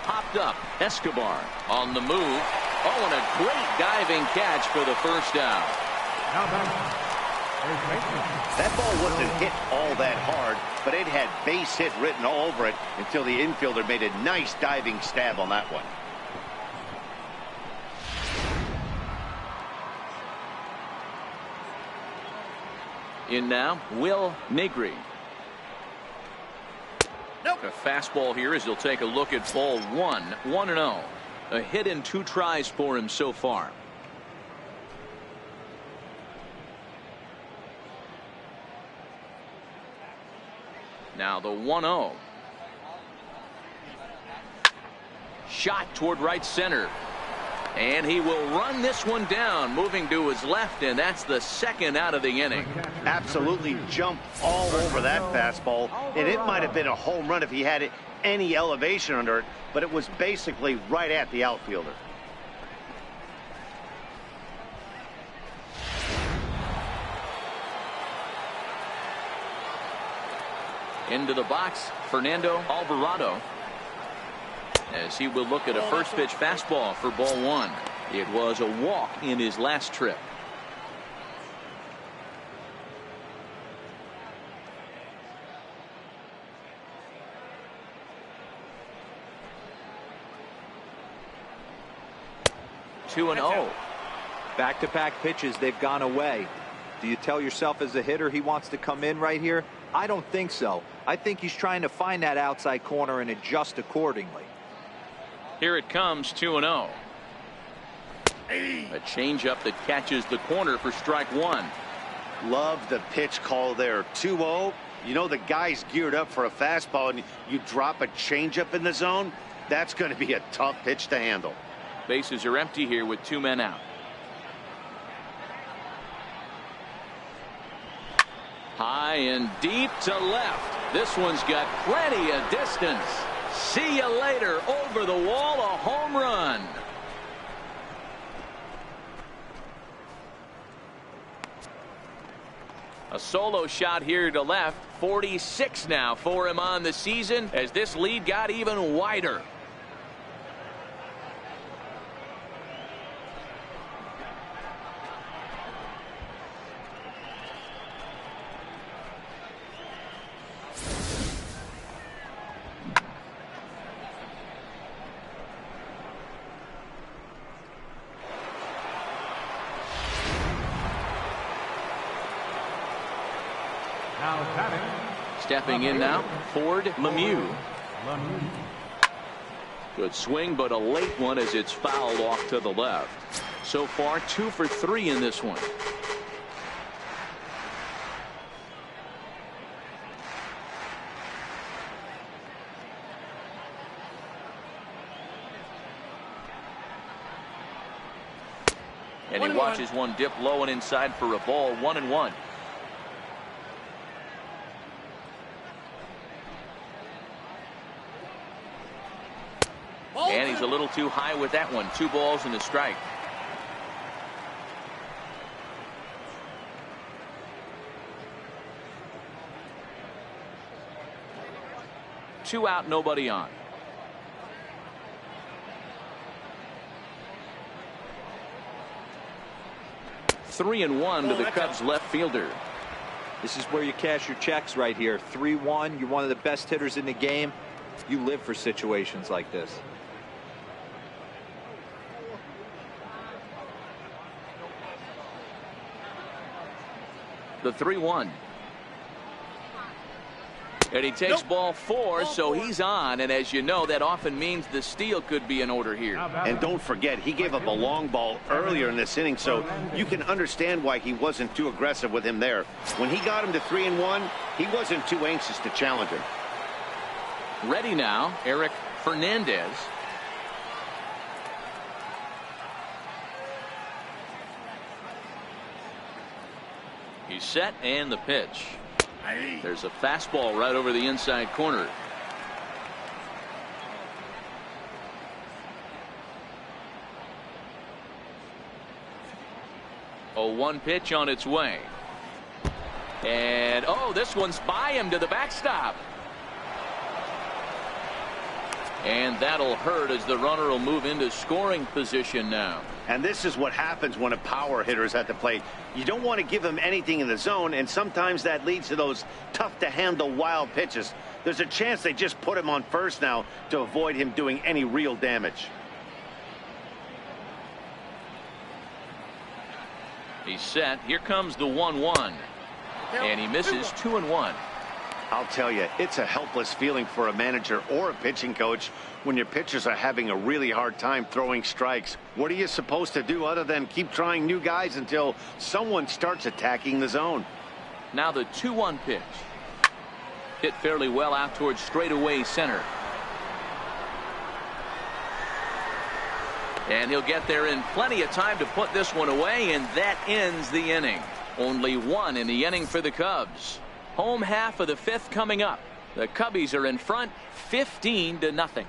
Popped up. Escobar on the move. Oh, and a great diving catch for the first down. Now back. That ball wasn't hit all that hard, but it had base hit written all over it until the infielder made a nice diving stab on that one. In now, Will Negri. Nope. A fastball here as he'll take a look at ball 1. 1-0. A hit in 2 tries for him so far. Now the 1-0. Shot toward right center. And he will run this one down, moving to his left, and that's the second out of the inning. Absolutely jumped all over that fastball, and it might have been a home run if he had any elevation under it, but it was basically right at the outfielder. Into the box, Fernando Alvarado, as he will look at a first pitch fastball for ball 1. It was a walk in his last trip. Two and 0. Back-to-back pitches, they've gone away. Do you tell yourself as a hitter he wants to come in right here? I don't think so. I think he's trying to find that outside corner and adjust accordingly. Here it comes, 2-0. A changeup that catches the corner for strike 1. Love the pitch call there. 2-0. You know the guy's geared up for a fastball, and you drop a changeup in the zone. That's going to be a tough pitch to handle. Bases are empty here with 2 men out. High and deep to left. This one's got plenty of distance. See you later. Over the wall, a home run. A solo shot here to left. 46 now for him on the season as this lead got even wider. Stepping in now, Ford Lemieux. Good swing, but a late one as it's fouled off to the left. So far, 2 for 3 in this one. And he watches one dip low and inside for a ball. 1-1. he's a little too high with that one. 2 balls and a strike. Two out, nobody on. Three and one to the Cubs left fielder. This is where you cash your checks right here. 3-1. You're one of the best hitters in the game. You live for situations like this. The 3-1. And he takes ball 4, so he's on. And as you know, that often means the steal could be in order here. And don't forget, he gave up a long ball earlier in this inning, so you can understand why he wasn't too aggressive with him there. When he got him to 3-1, he wasn't too anxious to challenge him. Ready now, Eric Fernandez. He's set, and the pitch. There's a fastball right over the inside corner. Oh, 1 pitch on its way. And oh, this one's by him to the backstop. And that'll hurt as the runner will move into scoring position now. And this is what happens when a power hitter is at the plate. You don't want to give him anything in the zone, and sometimes that leads to those tough-to-handle wild pitches. There's a chance they just put him on first now to avoid him doing any real damage. He's set. Here comes the 1-1. And he misses 2-1. I'll tell you, it's a helpless feeling for a manager or a pitching coach when your pitchers are having a really hard time throwing strikes. What are you supposed to do other than keep trying new guys until someone starts attacking the zone? Now the 2-1 pitch. Hit fairly well out towards straightaway center. And he'll get there in plenty of time to put this one away, and that ends the inning. Only 1 in the inning for the Cubs. Home half of the 5th coming up. The Cubbies are in front 15-0.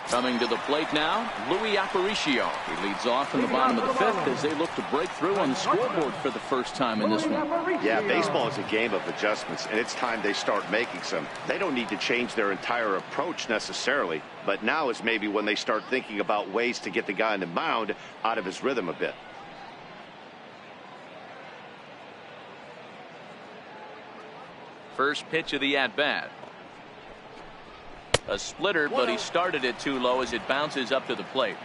Coming to the plate now, Luis Aparicio. He leads off in the bottom of the 5th as they look to break through on the scoreboard for the first time in this one. Yeah, baseball is a game of adjustments, and it's time they start making some. They don't need to change their entire approach necessarily, but now is maybe when they start thinking about ways to get the guy on the mound out of his rhythm a bit. First pitch of the at-bat. A splitter, but he started it too low as it bounces up to the plate.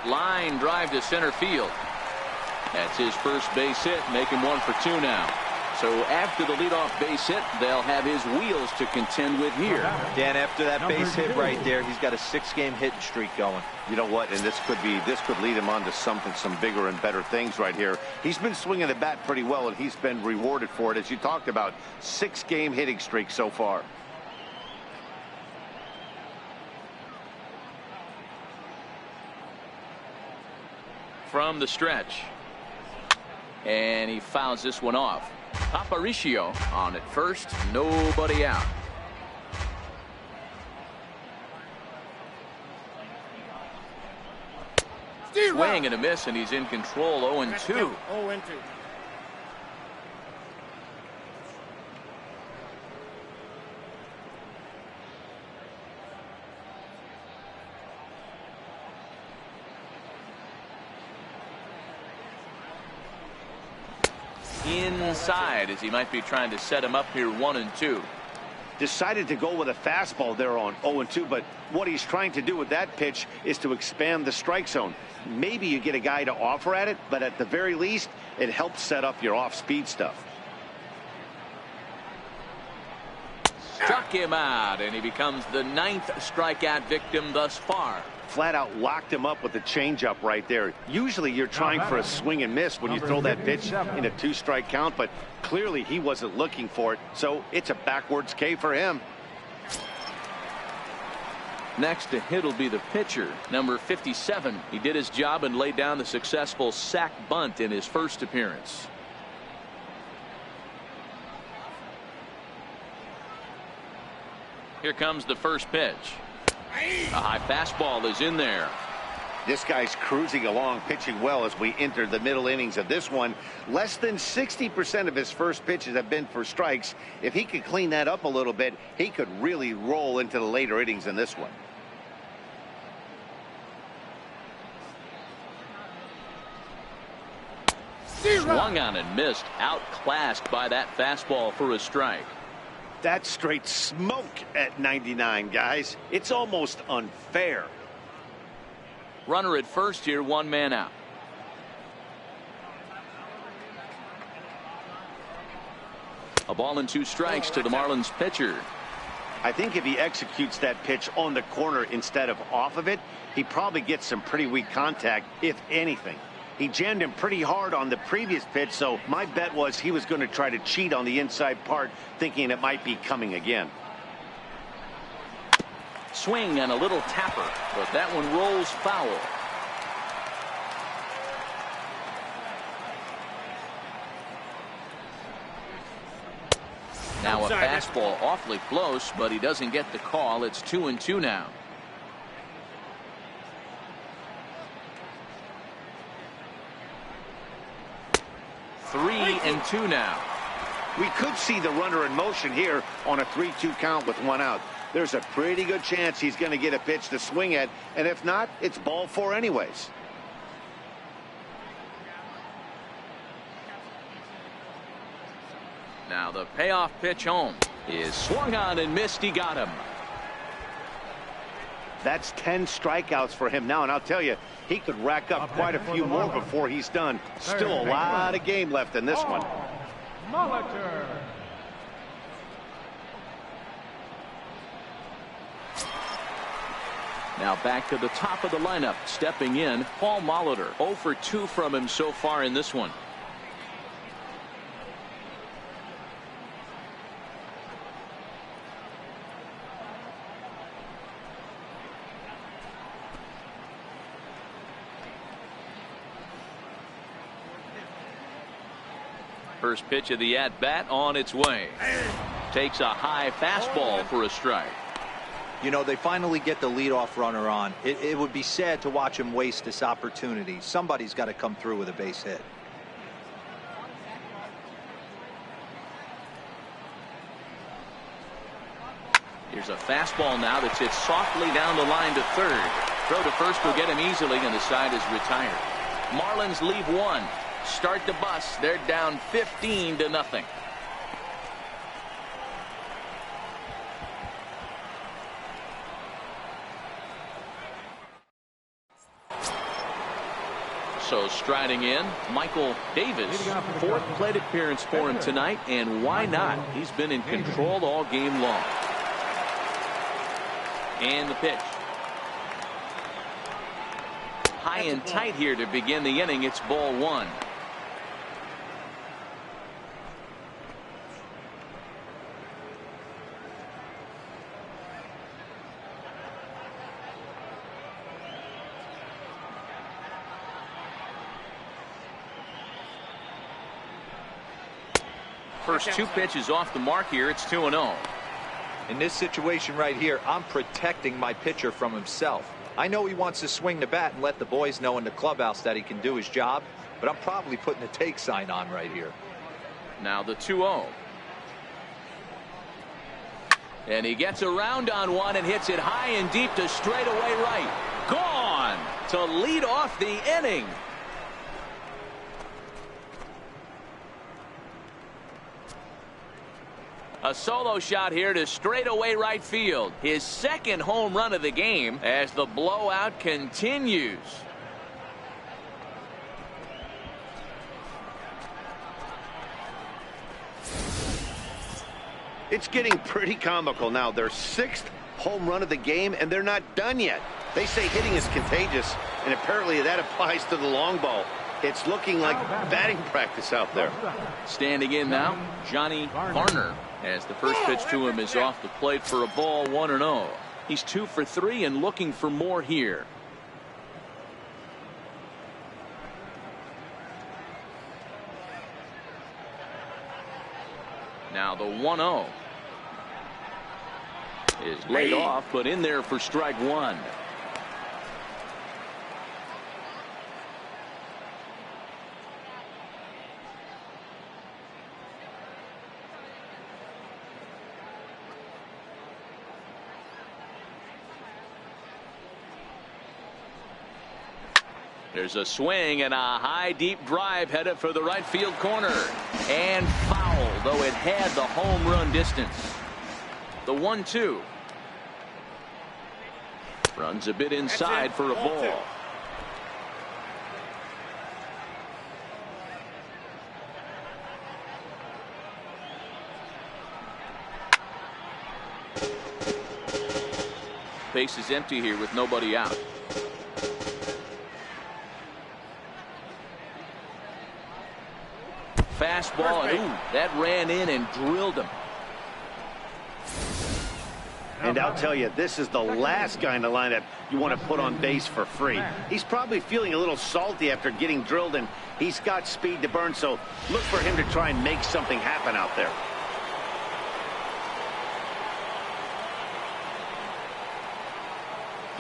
Line drive to center field. That's his first base hit, making 1 for 2 now. So after the leadoff base hit, they'll have his wheels to contend with here. Dan, after that base hit right there, he's got a 6-game hitting streak going. You know what? And this could lead him on to some bigger and better things right here. He's been swinging the bat pretty well, and he's been rewarded for it, as you talked about. 6-game hitting streak so far. From the stretch. And he fouls this one off. Aparicio on at first, nobody out. Swing and a miss, and he's in control. 0-2. 0-2. Inside as he might be trying to set him up here. 1-2. Decided to go with a fastball there on 0-2, but what he's trying to do with that pitch is to expand the strike zone. Maybe you get a guy to offer at it, but at the very least it helps set up your off-speed stuff. Struck him out, and he becomes the 9th strikeout victim thus far. Flat out locked him up with the changeup right there. Usually you're trying for a swing and miss when you throw that pitch in a 2-strike count, but clearly he wasn't looking for it, so it's a backwards K for him. Next to hit will be the pitcher, number 57. He did his job and laid down the successful sac bunt in his first appearance. Here comes the first pitch. A high fastball is in there. This guy's cruising along, pitching well as we enter the middle innings of this one. Less than 60% of his first pitches have been for strikes. If he could clean that up a little bit, he could really roll into the later innings in this one. Swung on and missed. Outclassed by that fastball for a strike. That's straight smoke at 99, guys. It's almost unfair. Runner at first here, one man out. A ball and 2 strikes to the Marlins pitcher. I think if he executes that pitch on the corner instead of off of it, he probably gets some pretty weak contact, if anything. He jammed him pretty hard on the previous pitch, so my bet was he was going to try to cheat on the inside part, thinking it might be coming again. Swing and a little tapper, but that one rolls foul. Now a fastball awfully close, but he doesn't get the call. It's 2-2 now. Three and 2 now. We could see the runner in motion here on a 3-2 count with 1 out. There's a pretty good chance he's going to get a pitch to swing at, and if not, it's ball 4 anyways. Now the payoff pitch home is swung on and missed. He got him. That's 10 strikeouts for him now, and I'll tell you, he could rack up quite a few more before he's done. Still a lot of game left in this one. Molitor. Now back to the top of the lineup. Stepping in, Paul Molitor. 0 for 2 from him so far in this one. First pitch of the at-bat on its way. Takes a high fastball for a strike. You know, they finally get the leadoff runner on. It would be sad to watch him waste this opportunity. Somebody's got to come through with a base hit. Here's a fastball now that's hit softly down the line to third. Throw to first will get him easily, and the side is retired. Marlins leave 1. Start the bus. They're down 15-0. So striding in, Michael Davis. 4th plate appearance for him tonight, and why not? He's been in control all game long. And the pitch. High and tight here to begin the inning. It's ball 1. First 2 pitches off the mark here. It's 2-0. In this situation right here, I'm protecting my pitcher from himself. I know he wants to swing the bat and let the boys know in the clubhouse that he can do his job, but I'm probably putting a take sign on right here. Now the 2-0. And he gets around on one and hits it high and deep to straightaway right. Gone to lead off the inning. A solo shot here to straightaway right field. His 2nd home run of the game as the blowout continues. It's getting pretty comical now. Their 6th home run of the game, and they're not done yet. They say hitting is contagious, and apparently that applies to the long ball. It's looking like batting practice out there. Standing in now, Johnny Varner, as the first pitch to him is off the plate for a ball, 1-0. He's 2 for 3 and looking for more here. Now the 1-0 is laid off, but in there for strike one. There's a swing and a high deep drive headed for the right field corner, and foul, though it had the home run distance. The 1-2 runs a bit inside for a ball. Base is empty here with nobody out. Fastball, and ooh, that ran in and drilled him. And I'll tell you, this is the last guy in the lineup you want to put on base for free. He's probably feeling a little salty after getting drilled, and he's got speed to burn, so look for him to try and make something happen out there.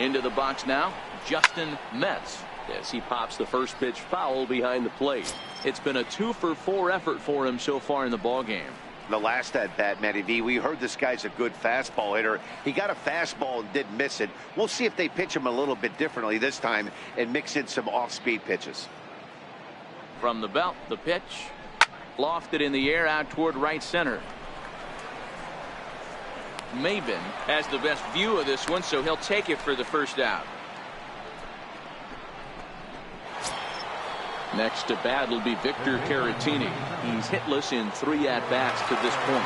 Into the box now, Justin Metz, as he pops the first pitch foul behind the plate. It's been a 2 for 4 effort for him so far in the ballgame. The last at bat, Matty V, we heard this guy's a good fastball hitter. He got a fastball and did miss it. We'll see if they pitch him a little bit differently this time and mix in some off-speed pitches. From the belt, the pitch lofted in the air out toward right center. Maben has the best view of this one, so he'll take it for the first out. Next to bat will be Victor Caratini. He's hitless in 3 at-bats to this point.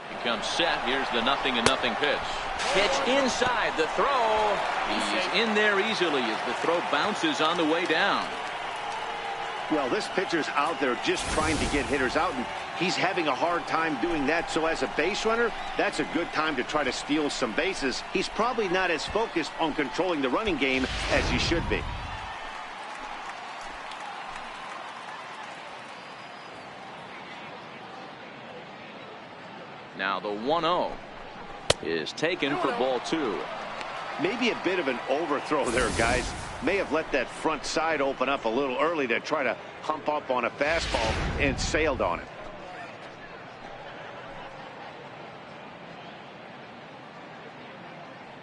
He comes set. Here's the 0-0 pitch. Pitch inside, the throw. He's in there easily as the throw bounces on the way down. Well, this pitcher's out there just trying to get hitters out, and he's having a hard time doing that. So as a base runner, that's a good time to try to steal some bases. He's probably not as focused on controlling the running game as he should be. Now the 1-0 is taken for ball 2. Maybe a bit of an overthrow there, guys. May have let that front side open up a little early to try to hump up on a fastball and sailed on it.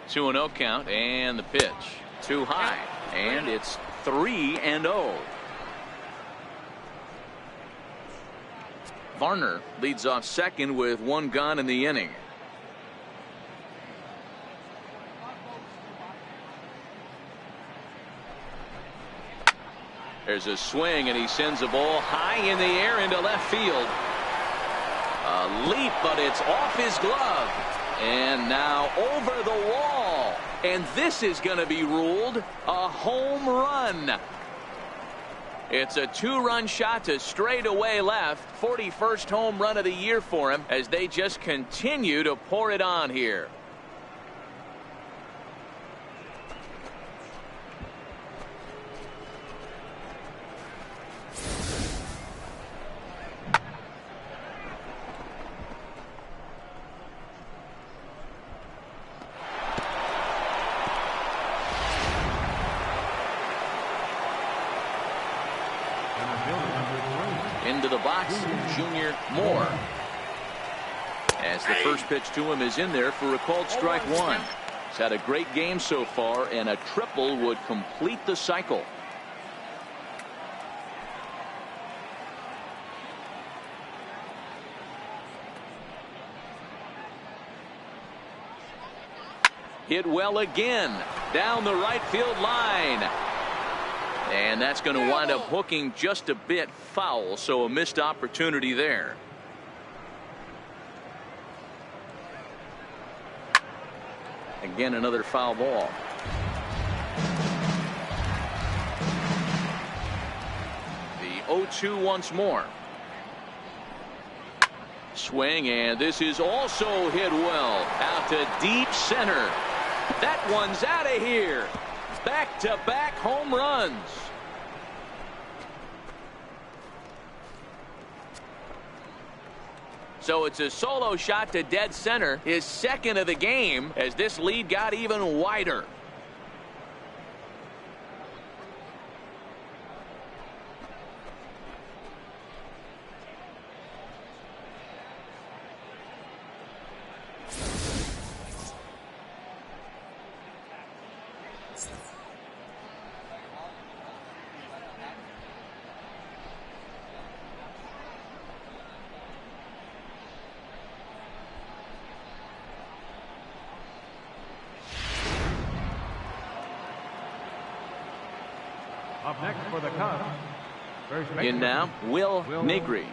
Two 2-0 count, and the pitch too high, and it's 3-0. Varner leads off second with 1 gone in the inning. There's a swing, and he sends a ball high in the air into left field. A leap, but it's off his glove. And now over the wall. And this is going to be ruled a home run. It's a 2-run shot to straightaway left. 41st home run of the year for him as they just continue to pour it on here. Into the box, Junior Moore. As the first pitch to him is in there for a called strike one. He's had a great game so far, and a triple would complete the cycle. Hit well again down the right field line. And that's going to wind up hooking just a bit foul, so a missed opportunity there. Again, another foul ball. The 0-2 once more. Swing, and this is also hit well out to deep center. That one's out of here. Back-to-back home runs. So it's a solo shot to dead center, his second of the game, as this lead got even wider. Up next for the Cubs. In now, Will Negri.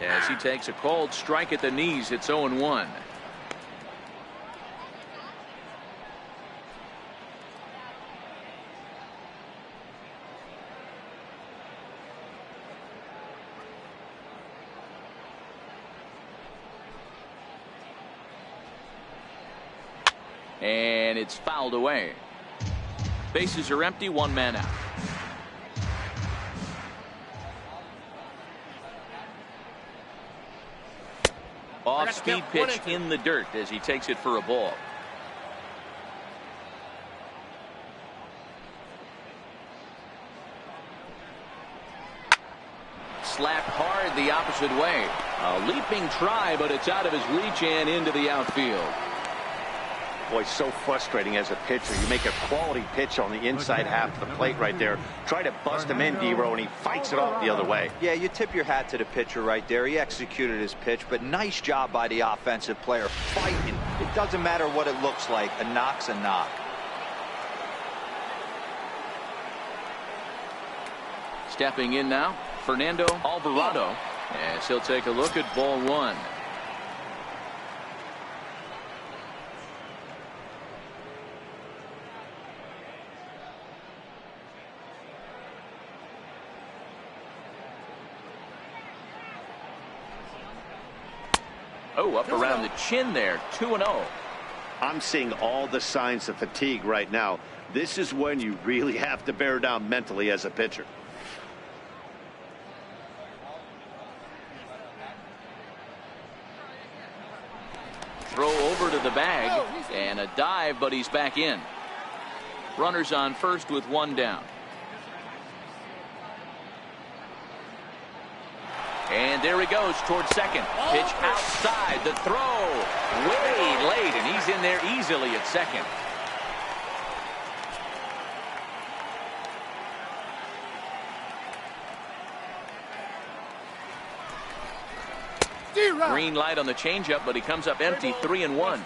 As he takes a cold strike at the knees, it's 0-1. And it's fouled away. Bases are empty, one man out. Off-speed pitch in the dirt as he takes it for a ball. Slapped hard the opposite way. A leaping try, but it's out of his reach and into the outfield. Boy, so frustrating as a pitcher. You make a quality pitch on the inside half of the plate right there. Try to bust him in, D-Row, and he fights it off the other way. Yeah, you tip your hat to the pitcher right there. He executed his pitch, but nice job by the offensive player fighting. It doesn't matter what it looks like. A knock's a knock. Stepping in now, Fernando Alvarado, as he'll take a look at ball one. Oh, up around the chin there, 2-0. I'm seeing all the signs of fatigue right now. This is when you really have to bear down mentally as a pitcher. Throw over to the bag, and a dive, but he's back in. Runners on first with one down. And there he goes towards second. Pitch outside. The throw way late, and he's in there easily at second. Green light on the changeup, but he comes up empty, 3-1.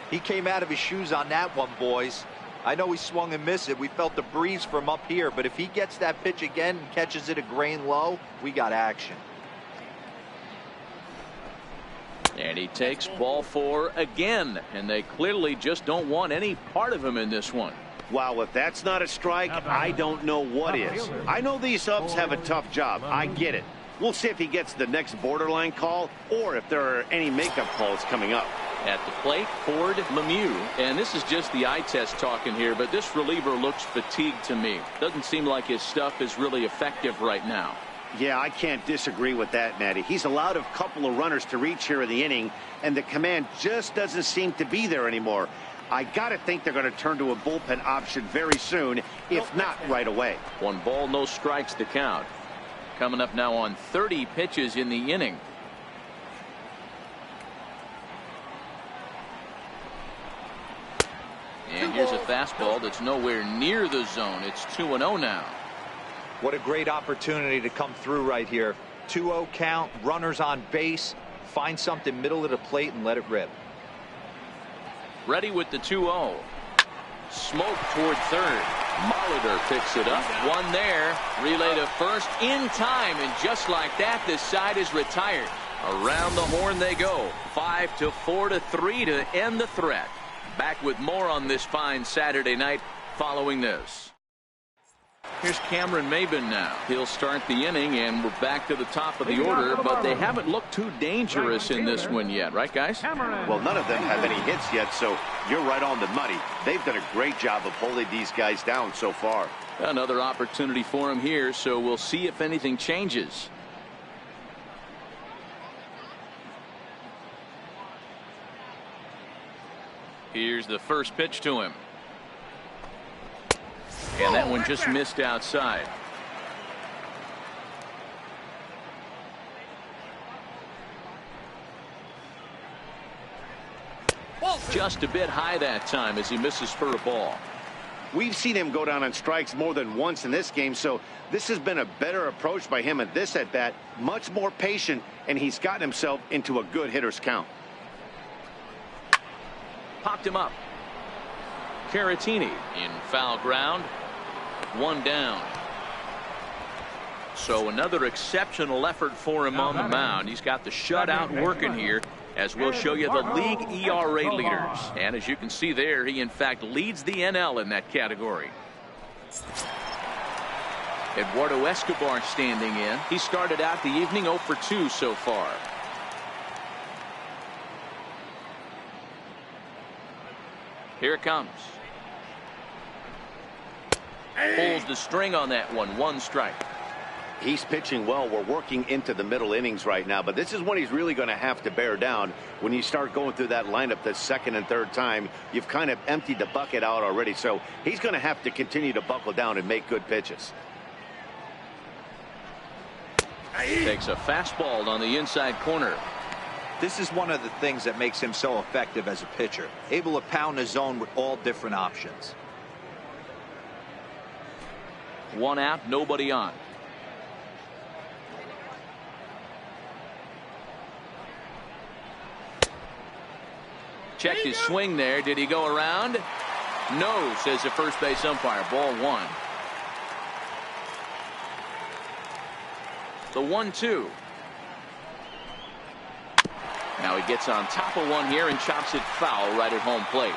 He came out of his shoes on that one, boys. I know he swung and missed it. We felt the breeze from up here, but if he gets that pitch again and catches it a grain low, we got action. And he takes ball four again, and they clearly just don't want any part of him in this one. Wow, if that's not a strike, I don't know what is. I know these ups have a tough job. I get it. We'll see if he gets the next borderline call or if there are any makeup calls coming up. At the plate, Ford Lemieux. And this is just the eye test talking here, but this reliever looks fatigued to me. Doesn't seem like his stuff is really effective right now. Yeah, I can't disagree with that, Matty. He's allowed a couple of runners to reach here in the inning, and the command just doesn't seem to be there anymore. I got to think they're going to turn to a bullpen option very soon, if not right away. 1 ball, no strikes to count. Coming up now on 30 pitches in the inning. And here's a fastball that's nowhere near the zone. It's 2-0 now. What a great opportunity to come through right here. 2-0 count, runners on base. Find something middle of the plate and let it rip. Ready with the 2-0. Smoke toward third. Molitor picks it up. One there. Relay to first in time. And just like that, this side is retired. Around the horn they go. 5-4 to 3 to end the threat. Back with more on this fine Saturday night following this. Here's Cameron Maben now. He'll start the inning, and we're back to the top of the order, but they haven't looked too dangerous in this one yet, right, guys? Well, none of them have any hits yet, so you're right on the money. They've done a great job of holding these guys down so far. Another opportunity for him here, so we'll see if anything changes. Here's the first pitch to him. And that one just missed outside. Just a bit high that time as he misses for a ball. We've seen him go down on strikes more than once in this game, so this has been a better approach by him at this at-bat. Much more patient, and he's gotten himself into a good hitter's count. Popped him up. Caratini in foul ground. One down. So another exceptional effort for him on the mound. He's got the shutout working here, as we'll show you the league ERA leaders. And as you can see there, he in fact leads the NL in that category. Eduardo Escobar standing in. He started out the evening 0 for 2 so far. Here it comes. Pulls the string on that one. One strike. He's pitching well. We're working into the middle innings right now, but this is when he's really going to have to bear down. When you start going through that lineup the second and third time, you've kind of emptied the bucket out already, so he's going to have to continue to buckle down and make good pitches. Takes a fastball on the inside corner. This is one of the things that makes him so effective as a pitcher, able to pound the zone with all different options. One out, nobody on. Checked his swing there. Did he go around? No, says the first base umpire. Ball one. The 1-2. Now he gets on top of one here and chops it foul right at home plate.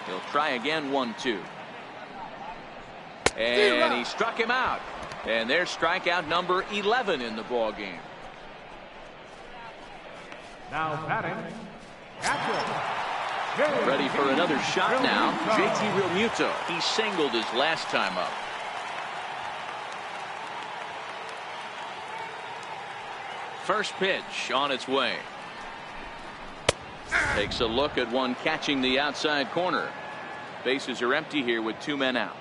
He'll try again. 1-2. And he struck him out. And there's strikeout number 11 in the ball game. Now batting, catcher. Ready for another shot now. JT Realmuto. He singled his last time up. First pitch on its way. Takes a look at one catching the outside corner. Bases are empty here with 2 men out.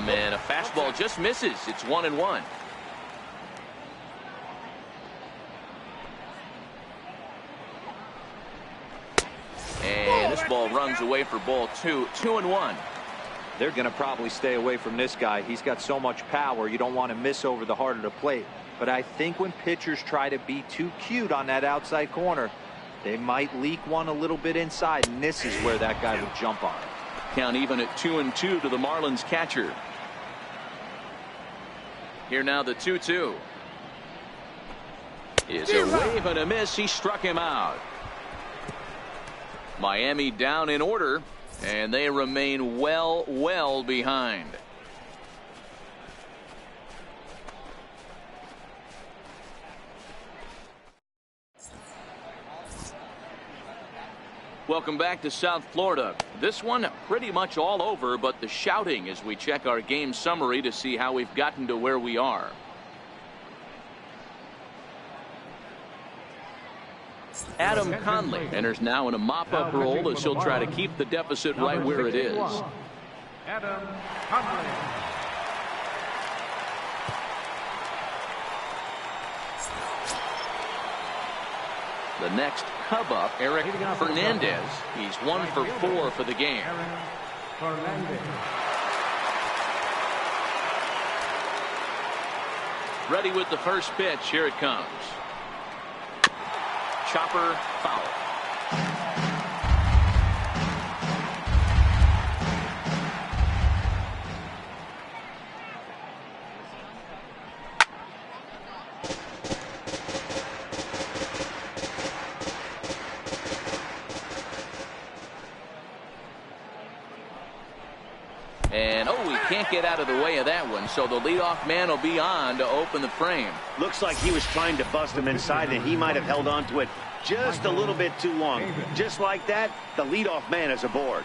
And a fastball just misses. It's 1-1. And this ball runs away for ball 2. 2-1. They're going to probably stay away from this guy. He's got so much power. You don't want to miss over the heart of the plate. But I think when pitchers try to be too cute on that outside corner, they might leak one a little bit inside, and this is where that guy would jump on. Count even at 2-2 to the Marlins catcher. Here now the 2-2. Is a wave and a miss. He struck him out. Miami down in order, and they remain well behind. Welcome back to South Florida. This one pretty much all over, but the shouting as we check our game summary to see how we've gotten to where we are. Adam Conley enters now in a mop-up role as he'll try to keep the deficit right where it is. Adam Conley. The next Cub up, Eric Fernandez. He's 1 for 4 for the game. Ready with the first pitch. Here it comes. Chopper foul. And, oh, he can't get out of the way of that one. So the leadoff man will be on to open the frame. Looks like he was trying to bust him inside, and he might have held on to it just a little bit too long. Just like that, the leadoff man is aboard.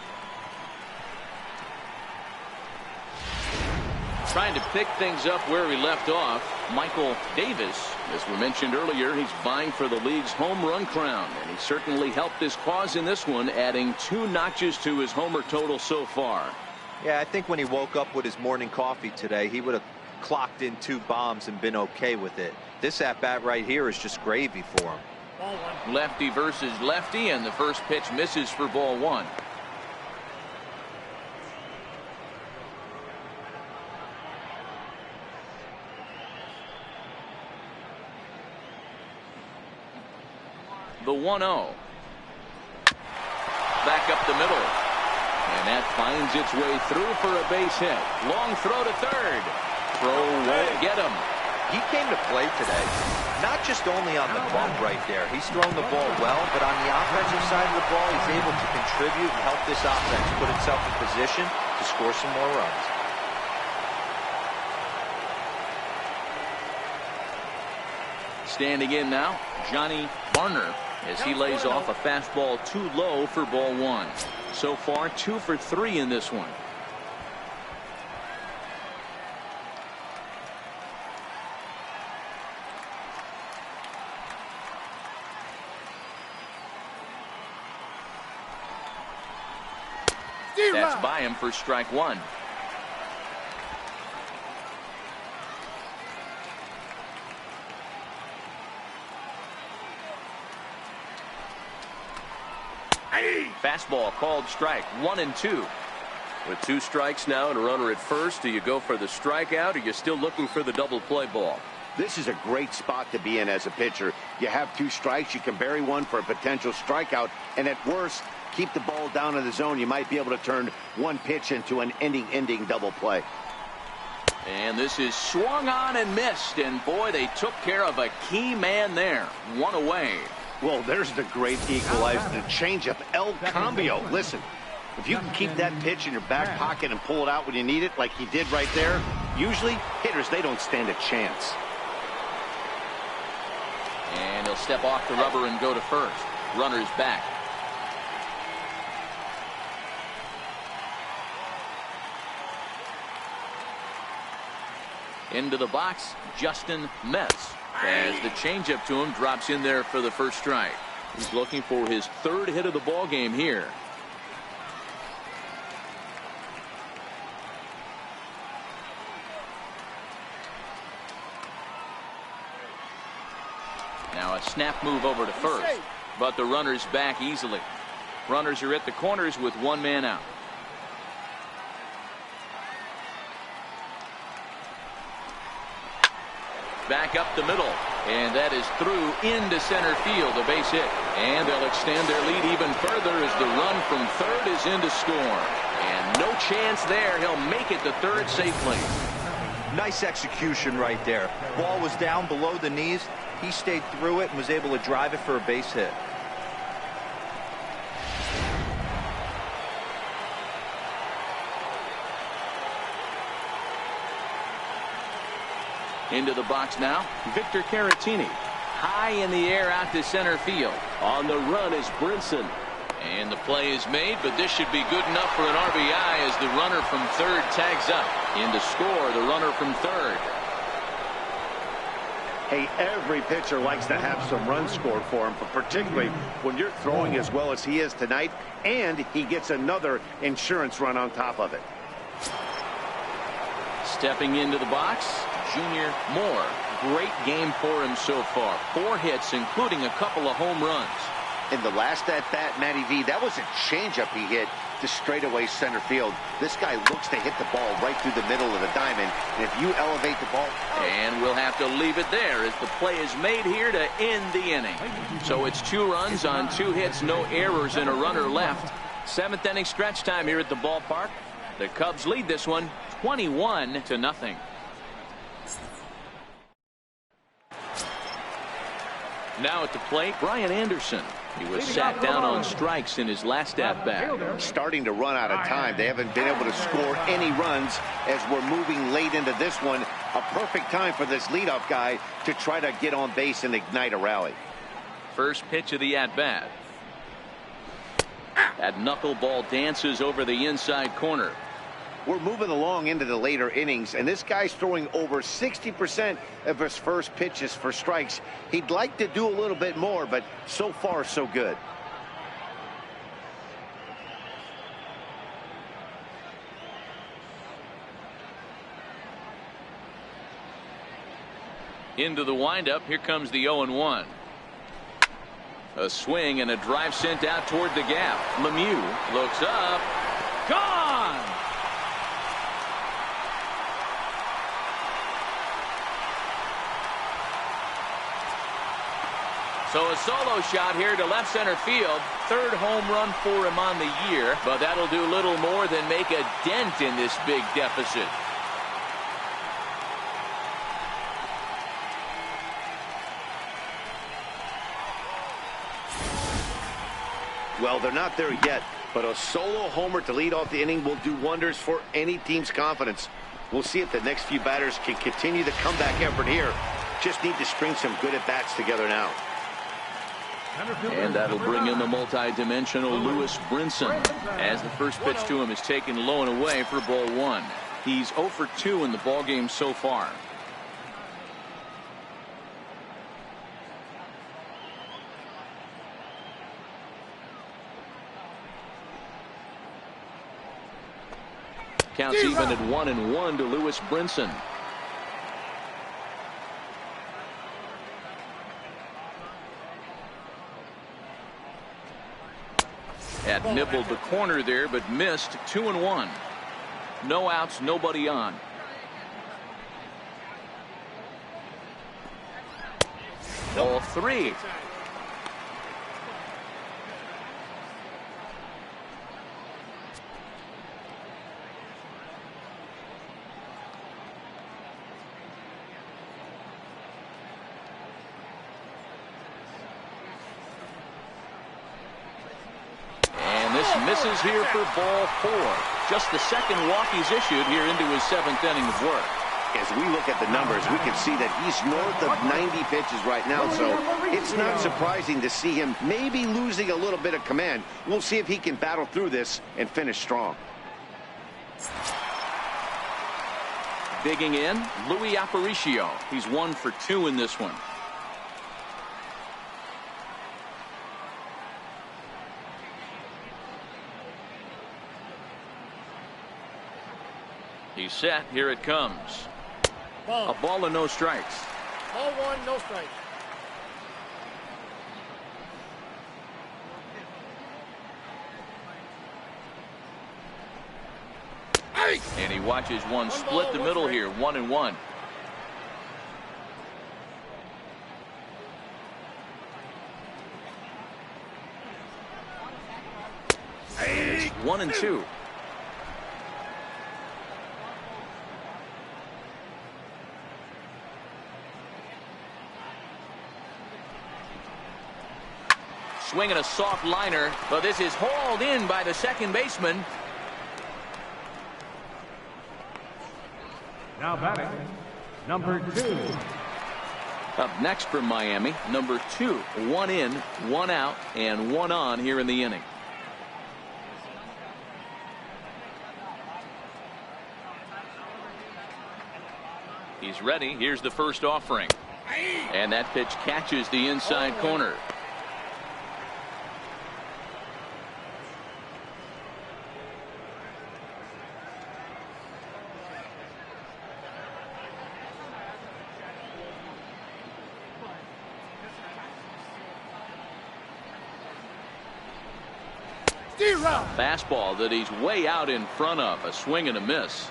Trying to pick things up where he left off, Michael Davis. As we mentioned earlier, he's vying for the league's home run crown, and he certainly helped his cause in this one, adding 2 notches to his homer total so far. Yeah, I think when he woke up with his morning coffee today, he would have clocked in 2 bombs and been okay with it. This at-bat right here is just gravy for him. Lefty versus lefty, and the first pitch misses for ball 1. The 1-0. Back up the middle. And that finds its way through for a base hit. Long throw to third. Throw won't get him. He came to play today, not just only on the bump right there. He's thrown the ball well, but on the offensive side of the ball, he's able to contribute and help this offense put itself in position to score some more runs. Standing in now, Johnny Barner, as he lays off a fastball too low for ball 1. So far, 2 for 3 in this one. That's by him for strike 1. Fastball called strike 1 and 2. With 2 strikes now and a runner at first, do you go for the strikeout, or are you still looking for the double play ball? This is a great spot to be in as a pitcher. You have 2 strikes, you can bury one for a potential strikeout, and at worst, keep the ball down in the zone. You might be able to turn one pitch into an ending double play. And this is swung on and missed, and boy, they took care of a key man there. 1 away. Well, there's the great equalizer, the changeup, El Cambio. Listen, if you can keep that pitch in your back pocket and pull it out when you need it, like he did right there, usually hitters, they don't stand a chance. And he'll step off the rubber and go to first. Runner's back. Into the box, Justin Metz. As the changeup to him drops in there for the first strike. He's looking for his 3rd hit of the ball game here. Now a snap move over to first, but the runner's back easily. Runners are at the corners with 1 man out. Back up the middle, and that is through into center field, a base hit. And they'll extend their lead even further as the run from third is in to score. And no chance there. He'll make it to third safely. Nice execution right there. Ball was down below the knees. He stayed through it and was able to drive it for a base hit. Into the box now, Victor Caratini. High in the air out to center field. On the run is Brinson. And the play is made, but this should be good enough for an RBI as the runner from third tags up. In to score, the runner from third. Hey, every pitcher likes to have some runs scored for him, but particularly when you're throwing as well as he is tonight, and he gets another insurance run on top of it. Stepping into the box, Junior Moore. Great game for him so far. 4 hits, including a couple of home runs. In the last at-bat, Matty V, that was a changeup he hit to straightaway center field. This guy looks to hit the ball right through the middle of the diamond, and if you elevate the ball... And we'll have to leave it there as the play is made here to end the inning. So it's 2 runs on 2 hits, no errors, and a runner left. 7th inning stretch time here at the ballpark. The Cubs lead this one 21-0. Now at the plate, Brian Anderson. He was sat down on strikes in his last at-bat. Starting to run out of time. They haven't been able to score any runs as we're moving late into this one. A perfect time for this leadoff guy to try to get on base and ignite a rally. First pitch of the at-bat. That knuckleball dances over the inside corner. We're moving along into the later innings, and this guy's throwing over 60% of his first pitches for strikes. He'd like to do a little bit more, but so far, so good. Into the windup. Here comes the 0-1. A swing and a drive sent out toward the gap. Lemieux looks up. Gone! So a solo shot here to left center field. Third home run for him on the year, but that'll do little more than make a dent in this big deficit. Well, they're not there yet, but a solo homer to lead off the inning will do wonders for any team's confidence. We'll see if the next few batters can continue the comeback effort here. Just need to string some good at-bats together now. And that'll bring in the multi-dimensional Lewis Brinson, as the first pitch to him is taken low and away for ball one. He's 0 for 2 in the ballgame so far. Counts even at 1-1 to Lewis Brinson. Had nibbled the corner there, but missed. 2-1. No outs, nobody on. Ball 3. Misses here for ball 4. Just the second walk he's issued here into his 7th inning of work. As we look at the numbers, we can see that he's north of 90 pitches right now, so it's not surprising to see him maybe losing a little bit of command. We'll see if he can battle through this and finish strong. Digging in, Louis Aparicio. He's 1 for 2 in this one. He's set. Here it comes. Ball. A ball and no strikes. Ball 1, no strikes. And he watches one split the middle here. 1-1. It's 1-2. Swinging a soft liner, but this is hauled in by the second baseman. Now batting, number 2. Up next from Miami, number 2. 1 in, 1 out, and 1 on here in the inning. He's ready. Here's the first offering. And that pitch catches the inside corner. Fastball that he's way out in front of. A swing and a miss.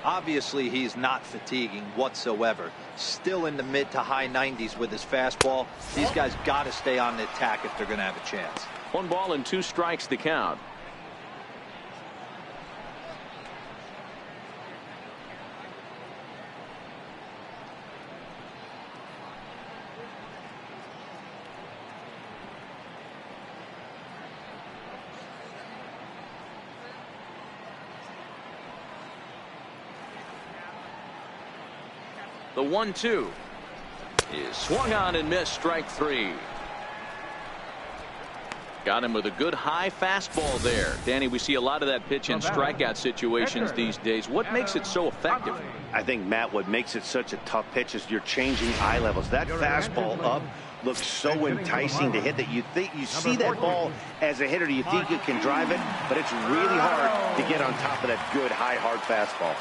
Obviously, he's not fatiguing whatsoever. Still in the mid to high 90s with his fastball. These guys got to stay on the attack if they're going to have a chance. 1 ball and 2 strikes the count. The 1-2 is swung on and missed. Strike 3. Got him with a good high fastball there. Danny, we see a lot of that pitch in strikeout situations these days. What makes it so effective? I think, Matt, what makes it such a tough pitch is you're changing eye levels. That fastball up looks so enticing to hit that you see that ball as a hitter, you think you can drive it, but it's really hard to get on top of that good high hard fastball.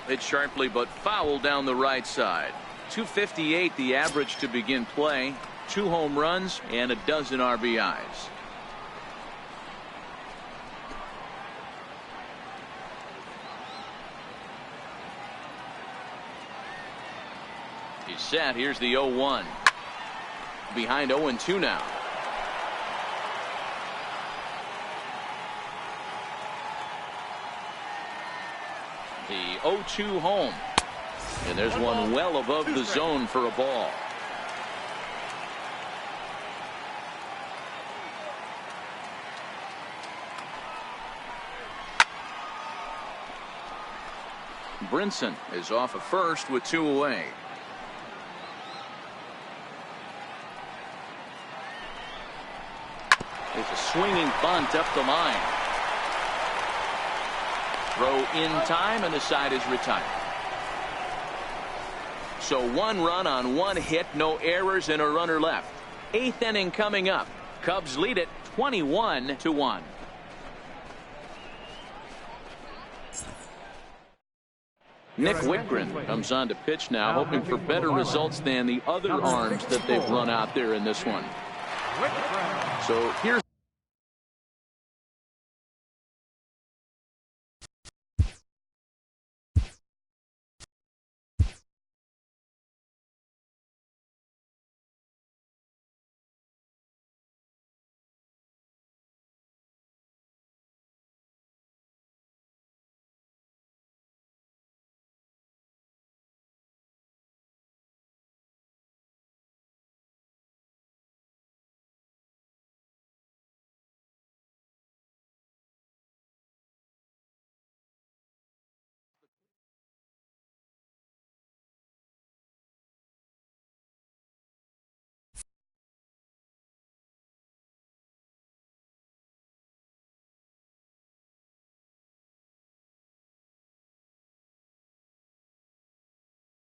Hit sharply but foul down the right side. 258 the average to begin play. 2 home runs and a dozen RBIs. He's set. Here's the 0-1. Behind 0-2 now. The 0-2 home. And there's one well above the zone for a ball. Brinson is off of first with 2 away. It's a swinging bunt up the line. Throw in time, and the side is retired. So 1 run on 1 hit, no errors, and a runner left. 8th inning coming up. Cubs lead it 21-1. Nick Whitgren comes on to pitch now, hoping for better results than the other arms that they've run out there in this one. So here's